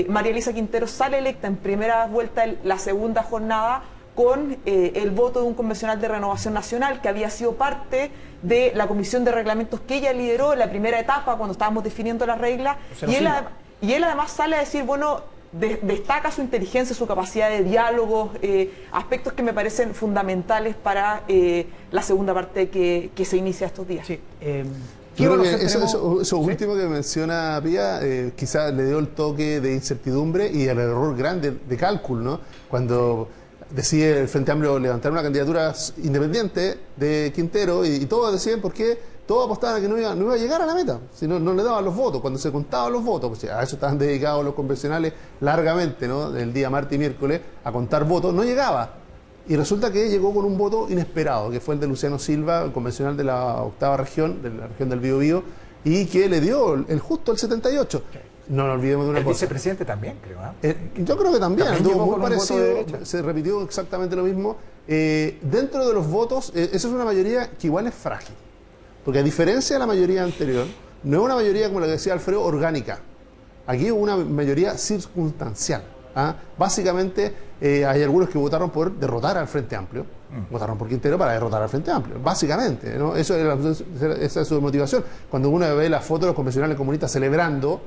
María Elisa Quintero sale electa en primera vuelta en la segunda jornada con el voto de un convencional de Renovación Nacional que había sido parte de la comisión de reglamentos que ella lideró en la primera etapa cuando estábamos definiendo las reglas, y él además sale a decir, bueno, destaca su inteligencia, su capacidad de diálogo, aspectos que me parecen fundamentales para la segunda parte que se inicia estos días. Sí. Yo creo que eso último que menciona Pía, quizás le dio el toque de incertidumbre y el error grande de cálculo, ¿no? Cuando decide el Frente Amplio levantar una candidatura independiente de Quintero y todos decían por qué todos apostaban a que no iba a llegar a la meta, si no le daban los votos. Cuando se contaban los votos, pues a eso estaban dedicados los convencionales largamente, ¿no? El día martes y miércoles a contar votos, no llegaba. Y resulta que llegó con un voto inesperado, que fue el de Luciano Silva, el convencional de la 8ª región, de la región del Biobío, y que le dio el justo el 78. No nos olvidemos de una cosa. El vicepresidente también, creo. Yo creo que también llegó muy con parecido, un voto de se repitió exactamente lo mismo. Dentro de los votos, esa es una mayoría que igual es frágil, porque a diferencia de la mayoría anterior, no es una mayoría, como le decía Alfredo, orgánica. Aquí hubo una mayoría circunstancial. Básicamente hay algunos que votaron por derrotar al Frente Amplio, votaron por Quintero para derrotar al Frente Amplio, básicamente, ¿no? Esa es su motivación. Cuando uno ve las fotos de los convencionales comunistas celebrando,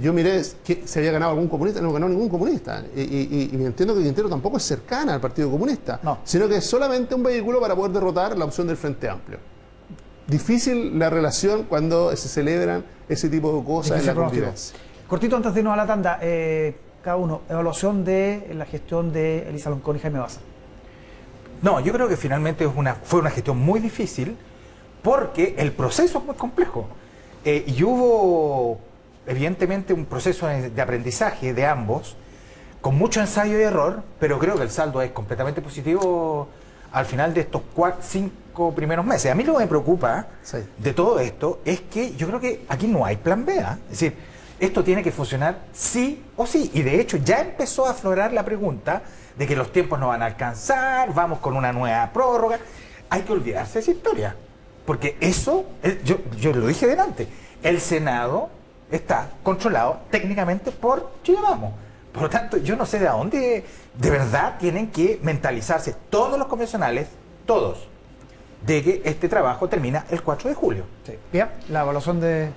yo miré que se había ganado algún comunista, no ganó ningún comunista, y entiendo que Quintero tampoco es cercana al Partido Comunista, sino que es solamente un vehículo para poder derrotar la opción del Frente Amplio. Difícil la relación cuando se celebran ese tipo de cosas en la convivencia. Cortito antes de irnos a la tanda, cada uno, evaluación de la gestión de Elisa Loncón y Jaime Baza. No, yo creo que finalmente fue una gestión muy difícil porque el proceso es muy complejo. Y hubo, evidentemente, un proceso de aprendizaje de ambos, con mucho ensayo y error, pero creo que el saldo es completamente positivo al final de estos 5 primeros meses. A mí lo que me preocupa de todo esto es que yo creo que aquí no hay plan B. Es decir, esto tiene que funcionar sí o sí. Y de hecho ya empezó a aflorar la pregunta de que los tiempos no van a alcanzar, vamos con una nueva prórroga. Hay que olvidarse de esa historia. Porque eso, yo lo dije delante, el Senado está controlado técnicamente por Chile Vamos. Por lo tanto, yo no sé de dónde de verdad tienen que mentalizarse todos los convencionales, todos, de que este trabajo termina el 4 de julio. Sí. Bien, la evaluación de...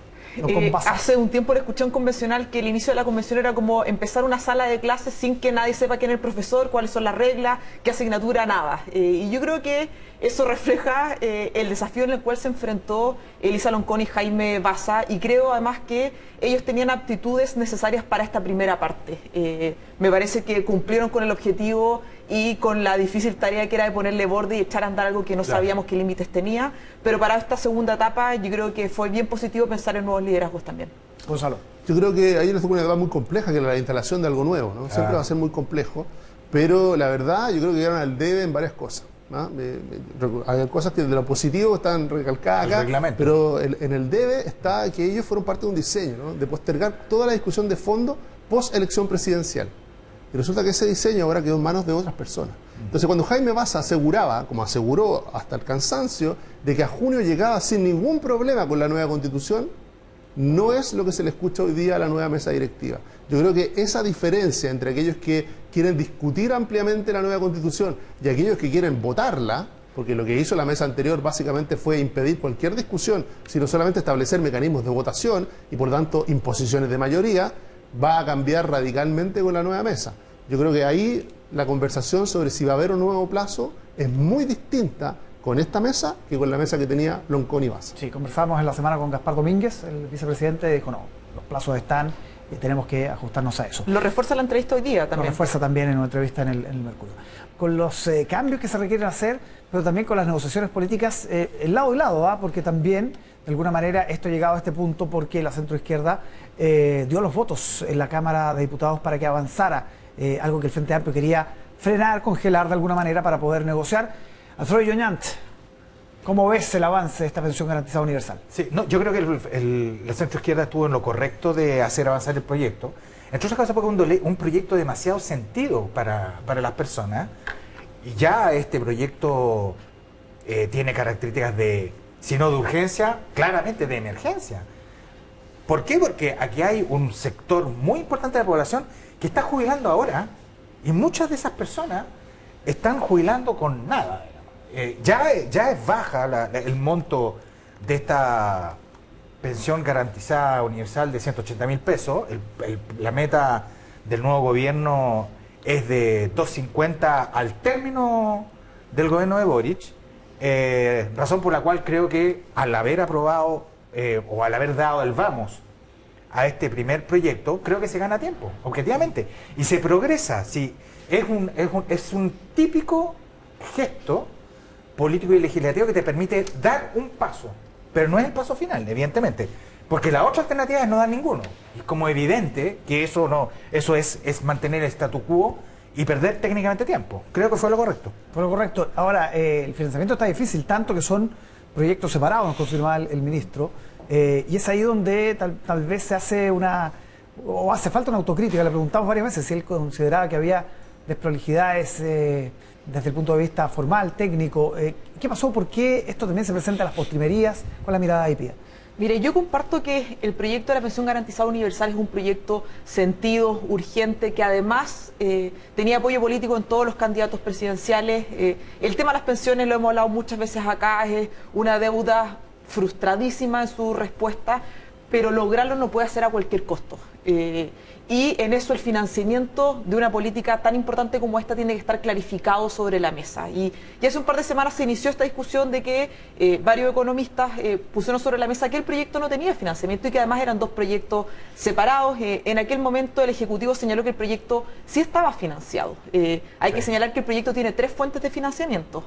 Hace un tiempo le escuché a un convencional que el inicio de la convención era como empezar una sala de clases sin que nadie sepa quién es el profesor, cuáles son las reglas, qué asignatura, nada. Y yo creo que eso refleja el desafío en el cual se enfrentó Elisa Loncón y Jaime Baza, y creo además que ellos tenían aptitudes necesarias para esta primera parte. Me parece que cumplieron con el objetivo y con la difícil tarea que era de ponerle borde y echar a andar algo que no sabíamos qué límites tenía, pero para esta segunda etapa yo creo que fue bien positivo pensar en nuevos liderazgos también. Gonzalo. Yo creo que ahí nos tocó una etapa muy compleja, que es la instalación de algo nuevo, ¿no? Siempre va a ser muy complejo, pero la verdad yo creo que llegaron al debe en varias cosas. ¿ah? Hay cosas que de lo positivo están recalcadas El acá, reglamento. pero en el debe está que ellos fueron parte de un diseño, ¿no? De postergar toda la discusión de fondo post elección presidencial. Y resulta que ese diseño ahora quedó en manos de otras personas. Entonces, cuando Jaime Baza aseguraba, como aseguró hasta el cansancio, de que a junio llegaba sin ningún problema con la nueva constitución, no es lo que se le escucha hoy día a la nueva mesa directiva. Yo creo que esa diferencia entre aquellos que quieren discutir ampliamente la nueva constitución y aquellos que quieren votarla, porque lo que hizo la mesa anterior básicamente fue impedir cualquier discusión, sino solamente establecer mecanismos de votación y por tanto imposiciones de mayoría, va a cambiar radicalmente con la nueva mesa. Yo creo que ahí la conversación sobre si va a haber un nuevo plazo es muy distinta con esta mesa que con la mesa que tenía Loncón y Baza. Sí, conversamos en la semana con Gaspar Domínguez, el vicepresidente, y dijo, no, los plazos están y tenemos que ajustarnos a eso. Lo refuerza la entrevista hoy día Lo también. refuerza también en una entrevista en el Mercurio. Con los cambios que se requieren hacer, pero también con las negociaciones políticas, lado y lado, ¿ah? Porque también, de alguna manera, esto ha llegado a este punto porque la centroizquierda dio los votos en la Cámara de Diputados para que avanzara algo que el Frente Amplio quería frenar, congelar de alguna manera para poder negociar. Alfredo Lloñant, ¿cómo ves el avance de esta pensión garantizada universal? Sí, no, yo creo que la centroizquierda estuvo en lo correcto de hacer avanzar el proyecto. Entre otras cosas porque es un proyecto de demasiado sentido para las personas. Y ya este proyecto tiene características de, si no de urgencia, claramente de emergencia. ¿Por qué? Porque aquí hay un sector muy importante de la población que está jubilando ahora y muchas de esas personas están jubilando con nada. Ya es baja el monto de esta pensión garantizada universal de 180.000 pesos. La meta del nuevo gobierno es de 250 al término del gobierno de Boric, razón por la cual creo que al haber aprobado o al haber dado el vamos a este primer proyecto, creo que se gana tiempo, objetivamente, y se progresa. Sí, es un típico gesto político y legislativo que te permite dar un paso, pero no es el paso final, evidentemente, porque la otra alternativa es no dar ninguno. Es como evidente que eso es mantener el statu quo y perder técnicamente tiempo. Creo que fue lo correcto. Fue lo correcto. Ahora, el financiamiento está difícil, tanto que son proyectos separados, nos confirmaba el ministro, y es ahí donde tal vez se hace hace falta una autocrítica. Le preguntamos varias veces si él consideraba que había desprolijidades desde el punto de vista formal, técnico. ¿Qué pasó? ¿Por qué esto también se presenta en las postrimerías con la mirada de IPIA? Mire, yo comparto que el proyecto de la pensión garantizada universal es un proyecto sentido, urgente, que además tenía apoyo político en todos los candidatos presidenciales. El tema de las pensiones, lo hemos hablado muchas veces acá, es una deuda frustradísima en su respuesta, pero lograrlo no puede hacer a cualquier costo. Y en eso el financiamiento de una política tan importante como esta tiene que estar clarificado sobre la mesa. Y hace un par de semanas se inició esta discusión de que varios economistas pusieron sobre la mesa que el proyecto no tenía financiamiento y que además eran dos proyectos separados. En aquel momento el Ejecutivo señaló que el proyecto sí estaba financiado. Hay que señalar que el proyecto tiene 3 fuentes de financiamiento.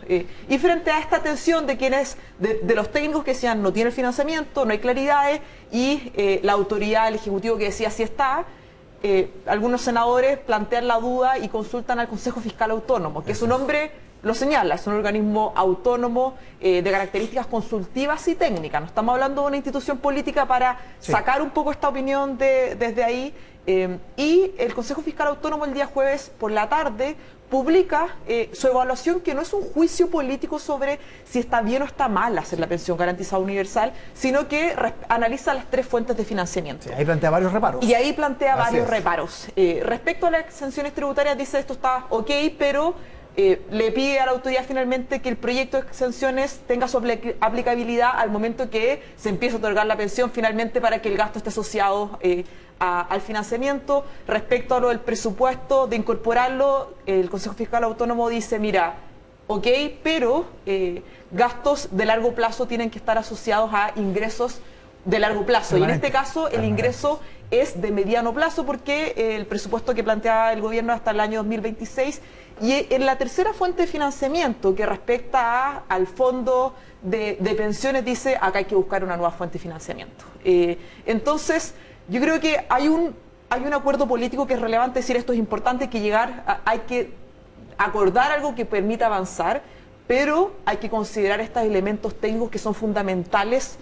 Y frente a esta tensión de quienes, de los técnicos que decían no tiene el financiamiento, no hay claridades, y la autoridad, el Ejecutivo que decía sí está, algunos senadores plantean la duda y consultan al Consejo Fiscal Autónomo, que su nombre lo señala, es un organismo autónomo de características consultivas y técnicas. No estamos hablando de una institución política para sacar un poco esta opinión desde ahí. Y el Consejo Fiscal Autónomo el día jueves por la tarde publica su evaluación, que no es un juicio político sobre si está bien o está mal hacer la pensión garantizada universal, sino que analiza las 3 fuentes de financiamiento. Sí, ahí plantea varios reparos. Y ahí plantea varios reparos. Respecto a las exenciones tributarias, dice esto está ok, pero le pide a la autoridad finalmente que el proyecto de exenciones tenga su aplicabilidad al momento que se empiece a otorgar la pensión finalmente, para que el gasto esté asociado al financiamiento. Respecto a lo del presupuesto, de incorporarlo, el Consejo Fiscal Autónomo dice, mira, ok, pero gastos de largo plazo tienen que estar asociados a ingresos de largo plazo. Y en este caso el ingreso es de mediano plazo, porque el presupuesto que plantea el gobierno hasta el año 2026. Y en la tercera fuente de financiamiento, que respecta al fondo de pensiones, dice acá hay que buscar una nueva fuente de financiamiento. Entonces, yo creo que hay un acuerdo político que es relevante decir esto es importante, hay que acordar algo que permita avanzar, pero hay que considerar estos elementos técnicos que son fundamentales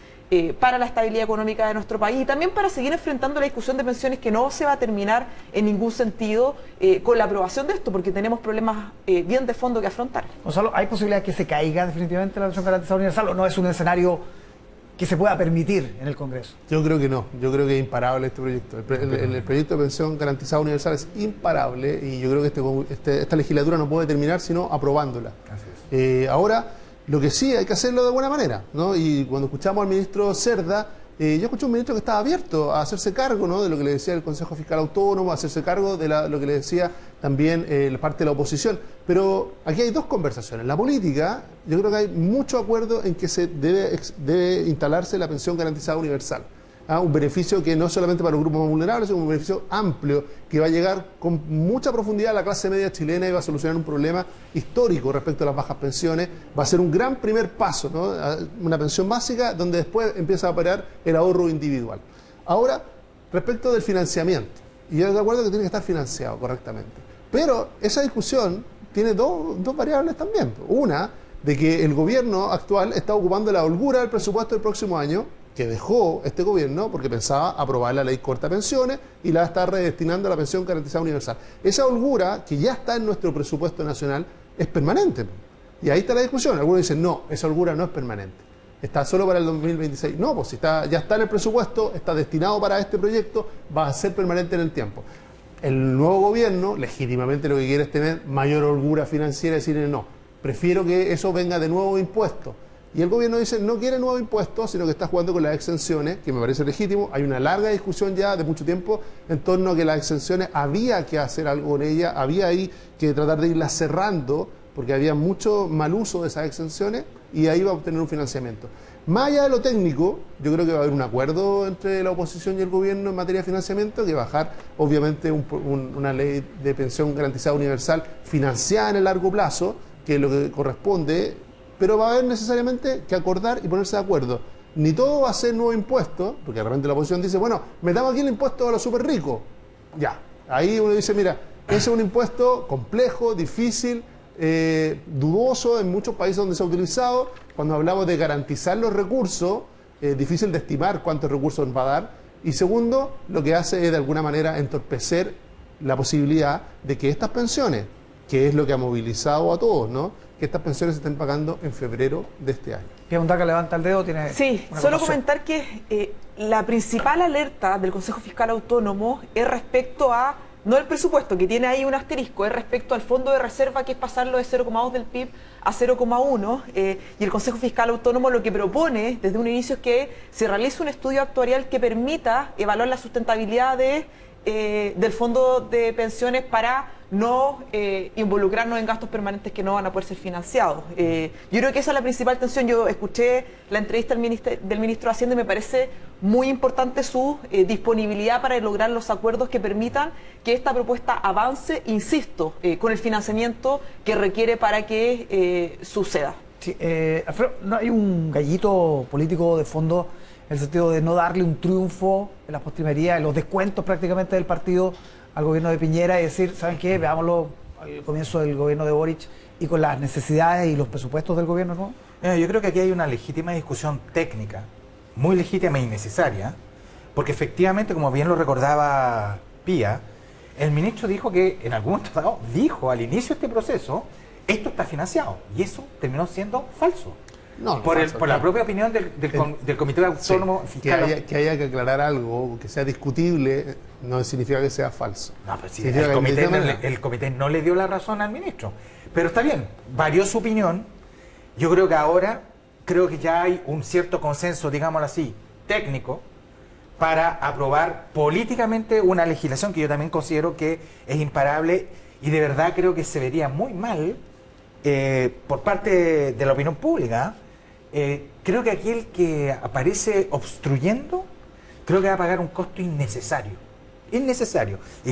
para la estabilidad económica de nuestro país y también para seguir enfrentando la discusión de pensiones que no se va a terminar en ningún sentido con la aprobación de esto, porque tenemos problemas bien de fondo que afrontar. Gonzalo, ¿hay posibilidad de que se caiga definitivamente la pensión garantizada universal o no es un escenario que se pueda permitir en el Congreso? Yo creo que no, yo creo que es imparable este proyecto. El proyecto de pensión garantizada universal es imparable y yo creo que esta legislatura no puede terminar sino aprobándola. Ahora, lo que sí hay que hacerlo de buena manera, ¿no? Y cuando escuchamos al ministro Cerda, yo escuché un ministro que estaba abierto a hacerse cargo, ¿no?, de lo que le decía el Consejo Fiscal Autónomo, a hacerse cargo de lo que le decía también la parte de la oposición. Pero aquí hay dos conversaciones. En la política, yo creo que hay mucho acuerdo en que se debe instalarse la pensión garantizada universal. Un beneficio que no es solamente para los grupos más vulnerables, sino un beneficio amplio que va a llegar con mucha profundidad a la clase media chilena y va a solucionar un problema histórico respecto a las bajas pensiones. Va a ser un gran primer paso, ¿no?, una pensión básica donde después empieza a operar el ahorro individual. Ahora, respecto del financiamiento, y yo estoy de acuerdo que tiene que estar financiado correctamente, pero esa discusión tiene dos variables también. Una, de que el gobierno actual está ocupando la holgura del presupuesto del próximo año, que dejó este gobierno porque pensaba aprobar la ley corta pensiones y la está redestinando a la pensión garantizada universal. Esa holgura, que ya está en nuestro presupuesto nacional, es permanente. Y ahí está la discusión. Algunos dicen, no, esa holgura no es permanente. Está solo para el 2026. No, pues ya está en el presupuesto, está destinado para este proyecto, va a ser permanente en el tiempo. El nuevo gobierno, legítimamente lo que quiere es tener mayor holgura financiera y decir, no, prefiero que eso venga de nuevo impuesto. Y el gobierno dice, no quiere nuevos impuestos, sino que está jugando con las exenciones, que me parece legítimo. Hay una larga discusión ya de mucho tiempo en torno a que las exenciones había que hacer algo con ellas, había ahí que tratar de irlas cerrando, porque había mucho mal uso de esas exenciones y ahí va a obtener un financiamiento. Más allá de lo técnico, yo creo que va a haber un acuerdo entre la oposición y el gobierno en materia de financiamiento, que bajar obviamente una ley de pensión garantizada universal financiada en el largo plazo, que es lo que corresponde. Pero va a haber necesariamente que acordar y ponerse de acuerdo. Ni todo va a ser nuevo impuesto, porque de repente la oposición dice, bueno, metamos aquí el impuesto a los súper ricos. Ya, ahí uno dice, mira, ese es un impuesto complejo, difícil, dudoso en muchos países donde se ha utilizado. Cuando hablamos de garantizar los recursos, difícil de estimar cuántos recursos va a dar. Y segundo, lo que hace es de alguna manera entorpecer la posibilidad de que estas pensiones, que es lo que ha movilizado a todos, ¿no?, que estas pensiones se estén pagando en febrero de este año. Pregunta que levanta el dedo, tiene. Sí, solo comentar que la principal alerta del Consejo Fiscal Autónomo es respecto a, no el presupuesto, que tiene ahí un asterisco, es respecto al fondo de reserva, que es pasarlo de 0,2 del PIB a 0,1, y el Consejo Fiscal Autónomo lo que propone desde un inicio es que se realice un estudio actuarial que permita evaluar la sustentabilidad del fondo de pensiones para no involucrarnos en gastos permanentes que no van a poder ser financiados. Yo creo que esa es la principal tensión. Yo escuché la entrevista del ministro de Hacienda y me parece muy importante su disponibilidad para lograr los acuerdos que permitan que esta propuesta avance, insisto, con el financiamiento que requiere para que suceda. Sí, Alfredo, ¿no hay un gallito político de fondo en el sentido de no darle un triunfo en las postrimerías, en los descuentos prácticamente del partido al gobierno de Piñera y decir, ¿saben qué? Veámoslo al comienzo del gobierno de Boric y con las necesidades y los presupuestos del gobierno nuevo? Yo creo que aquí hay una legítima discusión técnica, muy legítima y necesaria, porque efectivamente, como bien lo recordaba Pía, el ministro dijo que en algún momento dado, dijo al inicio de este proceso, esto está financiado, y eso terminó siendo falso. No, por la propia opinión del Comité Autónomo Fiscal. Que haya que aclarar algo, que sea discutible, no significa que sea falso. No, pero sí, el comité no le dio la razón al ministro. Pero está bien, varió su opinión. Yo creo que ahora, ya hay un cierto consenso, digámoslo así, técnico, para aprobar políticamente una legislación que yo también considero que es imparable y de verdad creo que se vería muy mal por parte de la opinión pública. Creo que aquí el que aparece obstruyendo, creo que va a pagar un costo innecesario, y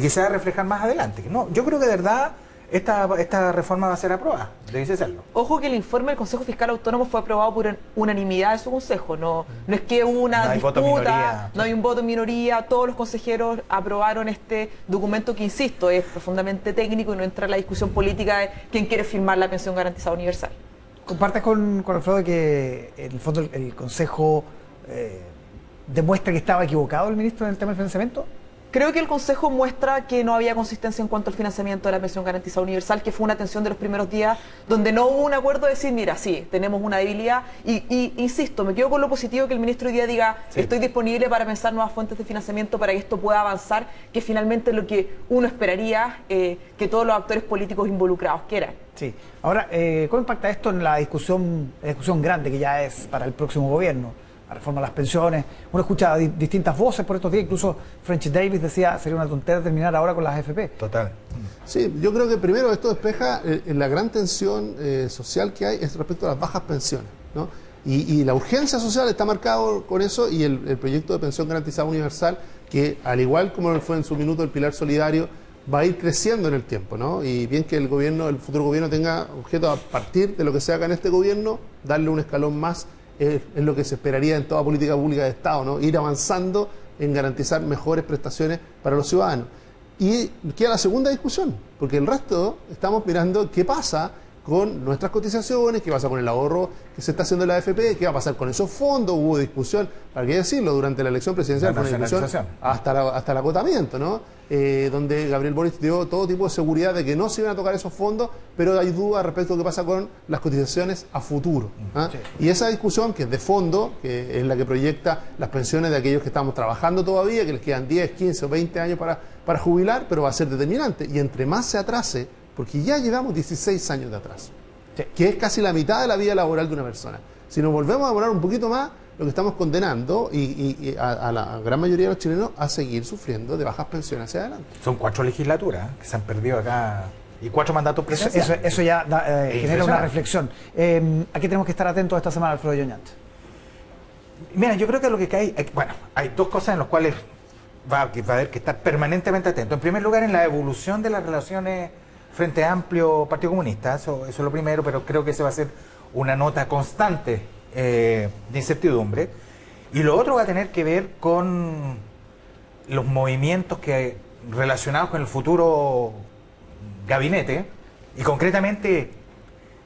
que se va a reflejar más adelante. No, yo creo que de verdad esta reforma va a ser aprobada, debe serlo. Ojo que el informe del Consejo Fiscal Autónomo fue aprobado por unanimidad de su consejo, no es que hubo una disputa, no hay un voto en minoría, todos los consejeros aprobaron este documento que, insisto, es profundamente técnico y no entra en la discusión política de quién quiere firmar la pensión garantizada universal. ¿Compartes con Alfredo de que en el fondo el Consejo demuestra que estaba equivocado el ministro en el tema del financiamiento? Creo que el Consejo muestra que no había consistencia en cuanto al financiamiento de la pensión garantizada universal, que fue una tensión de los primeros días donde no hubo un acuerdo de decir, mira, sí, tenemos una debilidad. Y insisto, me quedo con lo positivo que el ministro hoy día diga, estoy disponible para pensar nuevas fuentes de financiamiento para que esto pueda avanzar, que finalmente es lo que uno esperaría que todos los actores políticos involucrados quieran. Sí. Ahora, ¿cómo impacta esto en la discusión grande que ya es para el próximo gobierno? La reforma de las pensiones. Uno escucha distintas voces por estos días, incluso Frenchy Davis decía sería una tontera terminar ahora con las AFP. Total. Sí, yo creo que primero esto despeja la gran tensión social que hay es respecto a las bajas pensiones, ¿no? Y la urgencia social está marcado con eso y el proyecto de pensión garantizada universal, que al igual como fue en su minuto el pilar solidario, va a ir creciendo en el tiempo, ¿no? Y bien que el futuro gobierno tenga objeto a partir de lo que se haga en este gobierno, darle un escalón más. Es lo que se esperaría en toda política pública de Estado, ¿no? Ir avanzando en garantizar mejores prestaciones para los ciudadanos. Y queda la segunda discusión, porque el resto estamos mirando qué pasa con nuestras cotizaciones, qué pasa con el ahorro que se está haciendo en la AFP, qué va a pasar con esos fondos. Hubo discusión, para qué decirlo, durante la elección presidencial, fue una discusión hasta el agotamiento, ¿no? Donde Gabriel Boric dio todo tipo de seguridad de que no se iban a tocar esos fondos, pero hay dudas respecto a lo que pasa con las cotizaciones a futuro. Sí. Y esa discusión, que es de fondo, que es la que proyecta las pensiones de aquellos que estamos trabajando todavía, que les quedan 10, 15 o 20 años para jubilar, pero va a ser determinante. Y entre más se atrase, porque ya llevamos 16 años de atraso, que es casi la mitad de la vida laboral de una persona. Si nos volvemos a demorar un poquito más, lo que estamos condenando a la gran mayoría de los chilenos a seguir sufriendo de bajas pensiones hacia adelante. Son 4 legislaturas que se han perdido acá y 4 mandatos presidenciales. Eso ya genera una reflexión. ¿A qué tenemos que estar atentos esta semana, Alfredo Yoñant? Mira, yo creo que lo que hay, bueno, hay dos cosas en las cuales va a haber que estar permanentemente atento. En primer lugar, en la evolución de las relaciones Frente Amplio Partido Comunista, eso es lo primero, pero creo que ese va a ser una nota constante de incertidumbre. Y lo otro va a tener que ver con los movimientos relacionados con el futuro gabinete y concretamente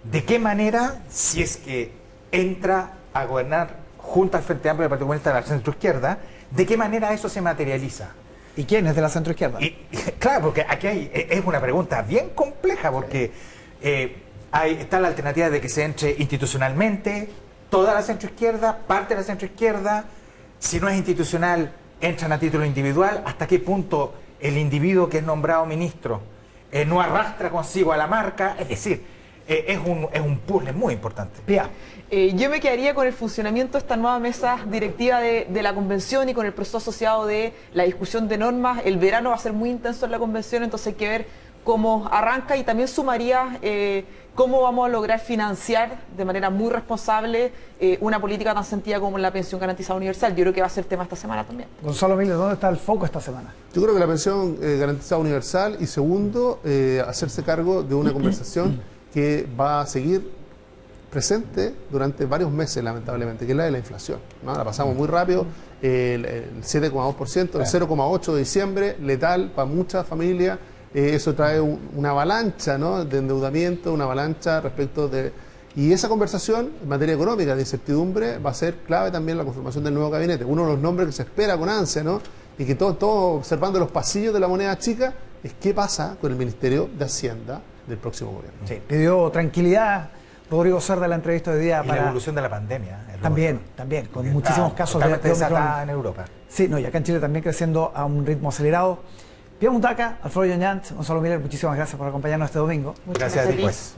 de qué manera, si es que entra a gobernar junto al Frente Amplio del Partido Comunista de la centroizquierda, de qué manera eso se materializa. ¿Y quién es de la centroizquierda? Claro, porque aquí es una pregunta bien compleja, porque está la alternativa de que se entre institucionalmente, toda la centroizquierda, parte de la centroizquierda. Si no es institucional, entran a título individual. ¿Hasta qué punto el individuo que es nombrado ministro no arrastra consigo a la marca? Es decir, es un puzzle muy importante. Pía. Yo me quedaría con el funcionamiento de esta nueva mesa directiva de la convención y con el proceso asociado de la discusión de normas. El verano va a ser muy intenso en la convención, entonces hay que ver cómo arranca, y también sumaría cómo vamos a lograr financiar de manera muy responsable una política tan sentida como la pensión garantizada universal. Yo creo que va a ser tema esta semana también. Gonzalo Miller, ¿dónde está el foco esta semana? Yo creo que la pensión garantizada universal, y segundo, hacerse cargo de una conversación que va a seguir presente durante varios meses, lamentablemente, que es la de la inflación, ¿no? La pasamos muy rápido, el 7,2%, el 0,8% de diciembre, letal para muchas familias. Eso trae una avalancha, ¿no?, de endeudamiento, una avalancha respecto de... Y esa conversación en materia económica de incertidumbre va a ser clave también en la conformación del nuevo gabinete. Uno de los nombres que se espera con ansia, ¿no?, y que todos observando los pasillos de la moneda chica, es qué pasa con el Ministerio de Hacienda del próximo gobierno. Sí, pidió tranquilidad Rodrigo Cerda en la entrevista de hoy día. Y la evolución de la pandemia. También, con muchísimos casos de desatada en Europa. Sí, no, y acá en Chile también creciendo a un ritmo acelerado. Pía Muntaca, Alfredo Yoñant, Gonzalo Miller, muchísimas gracias por acompañarnos este domingo. Gracias a ti, pues.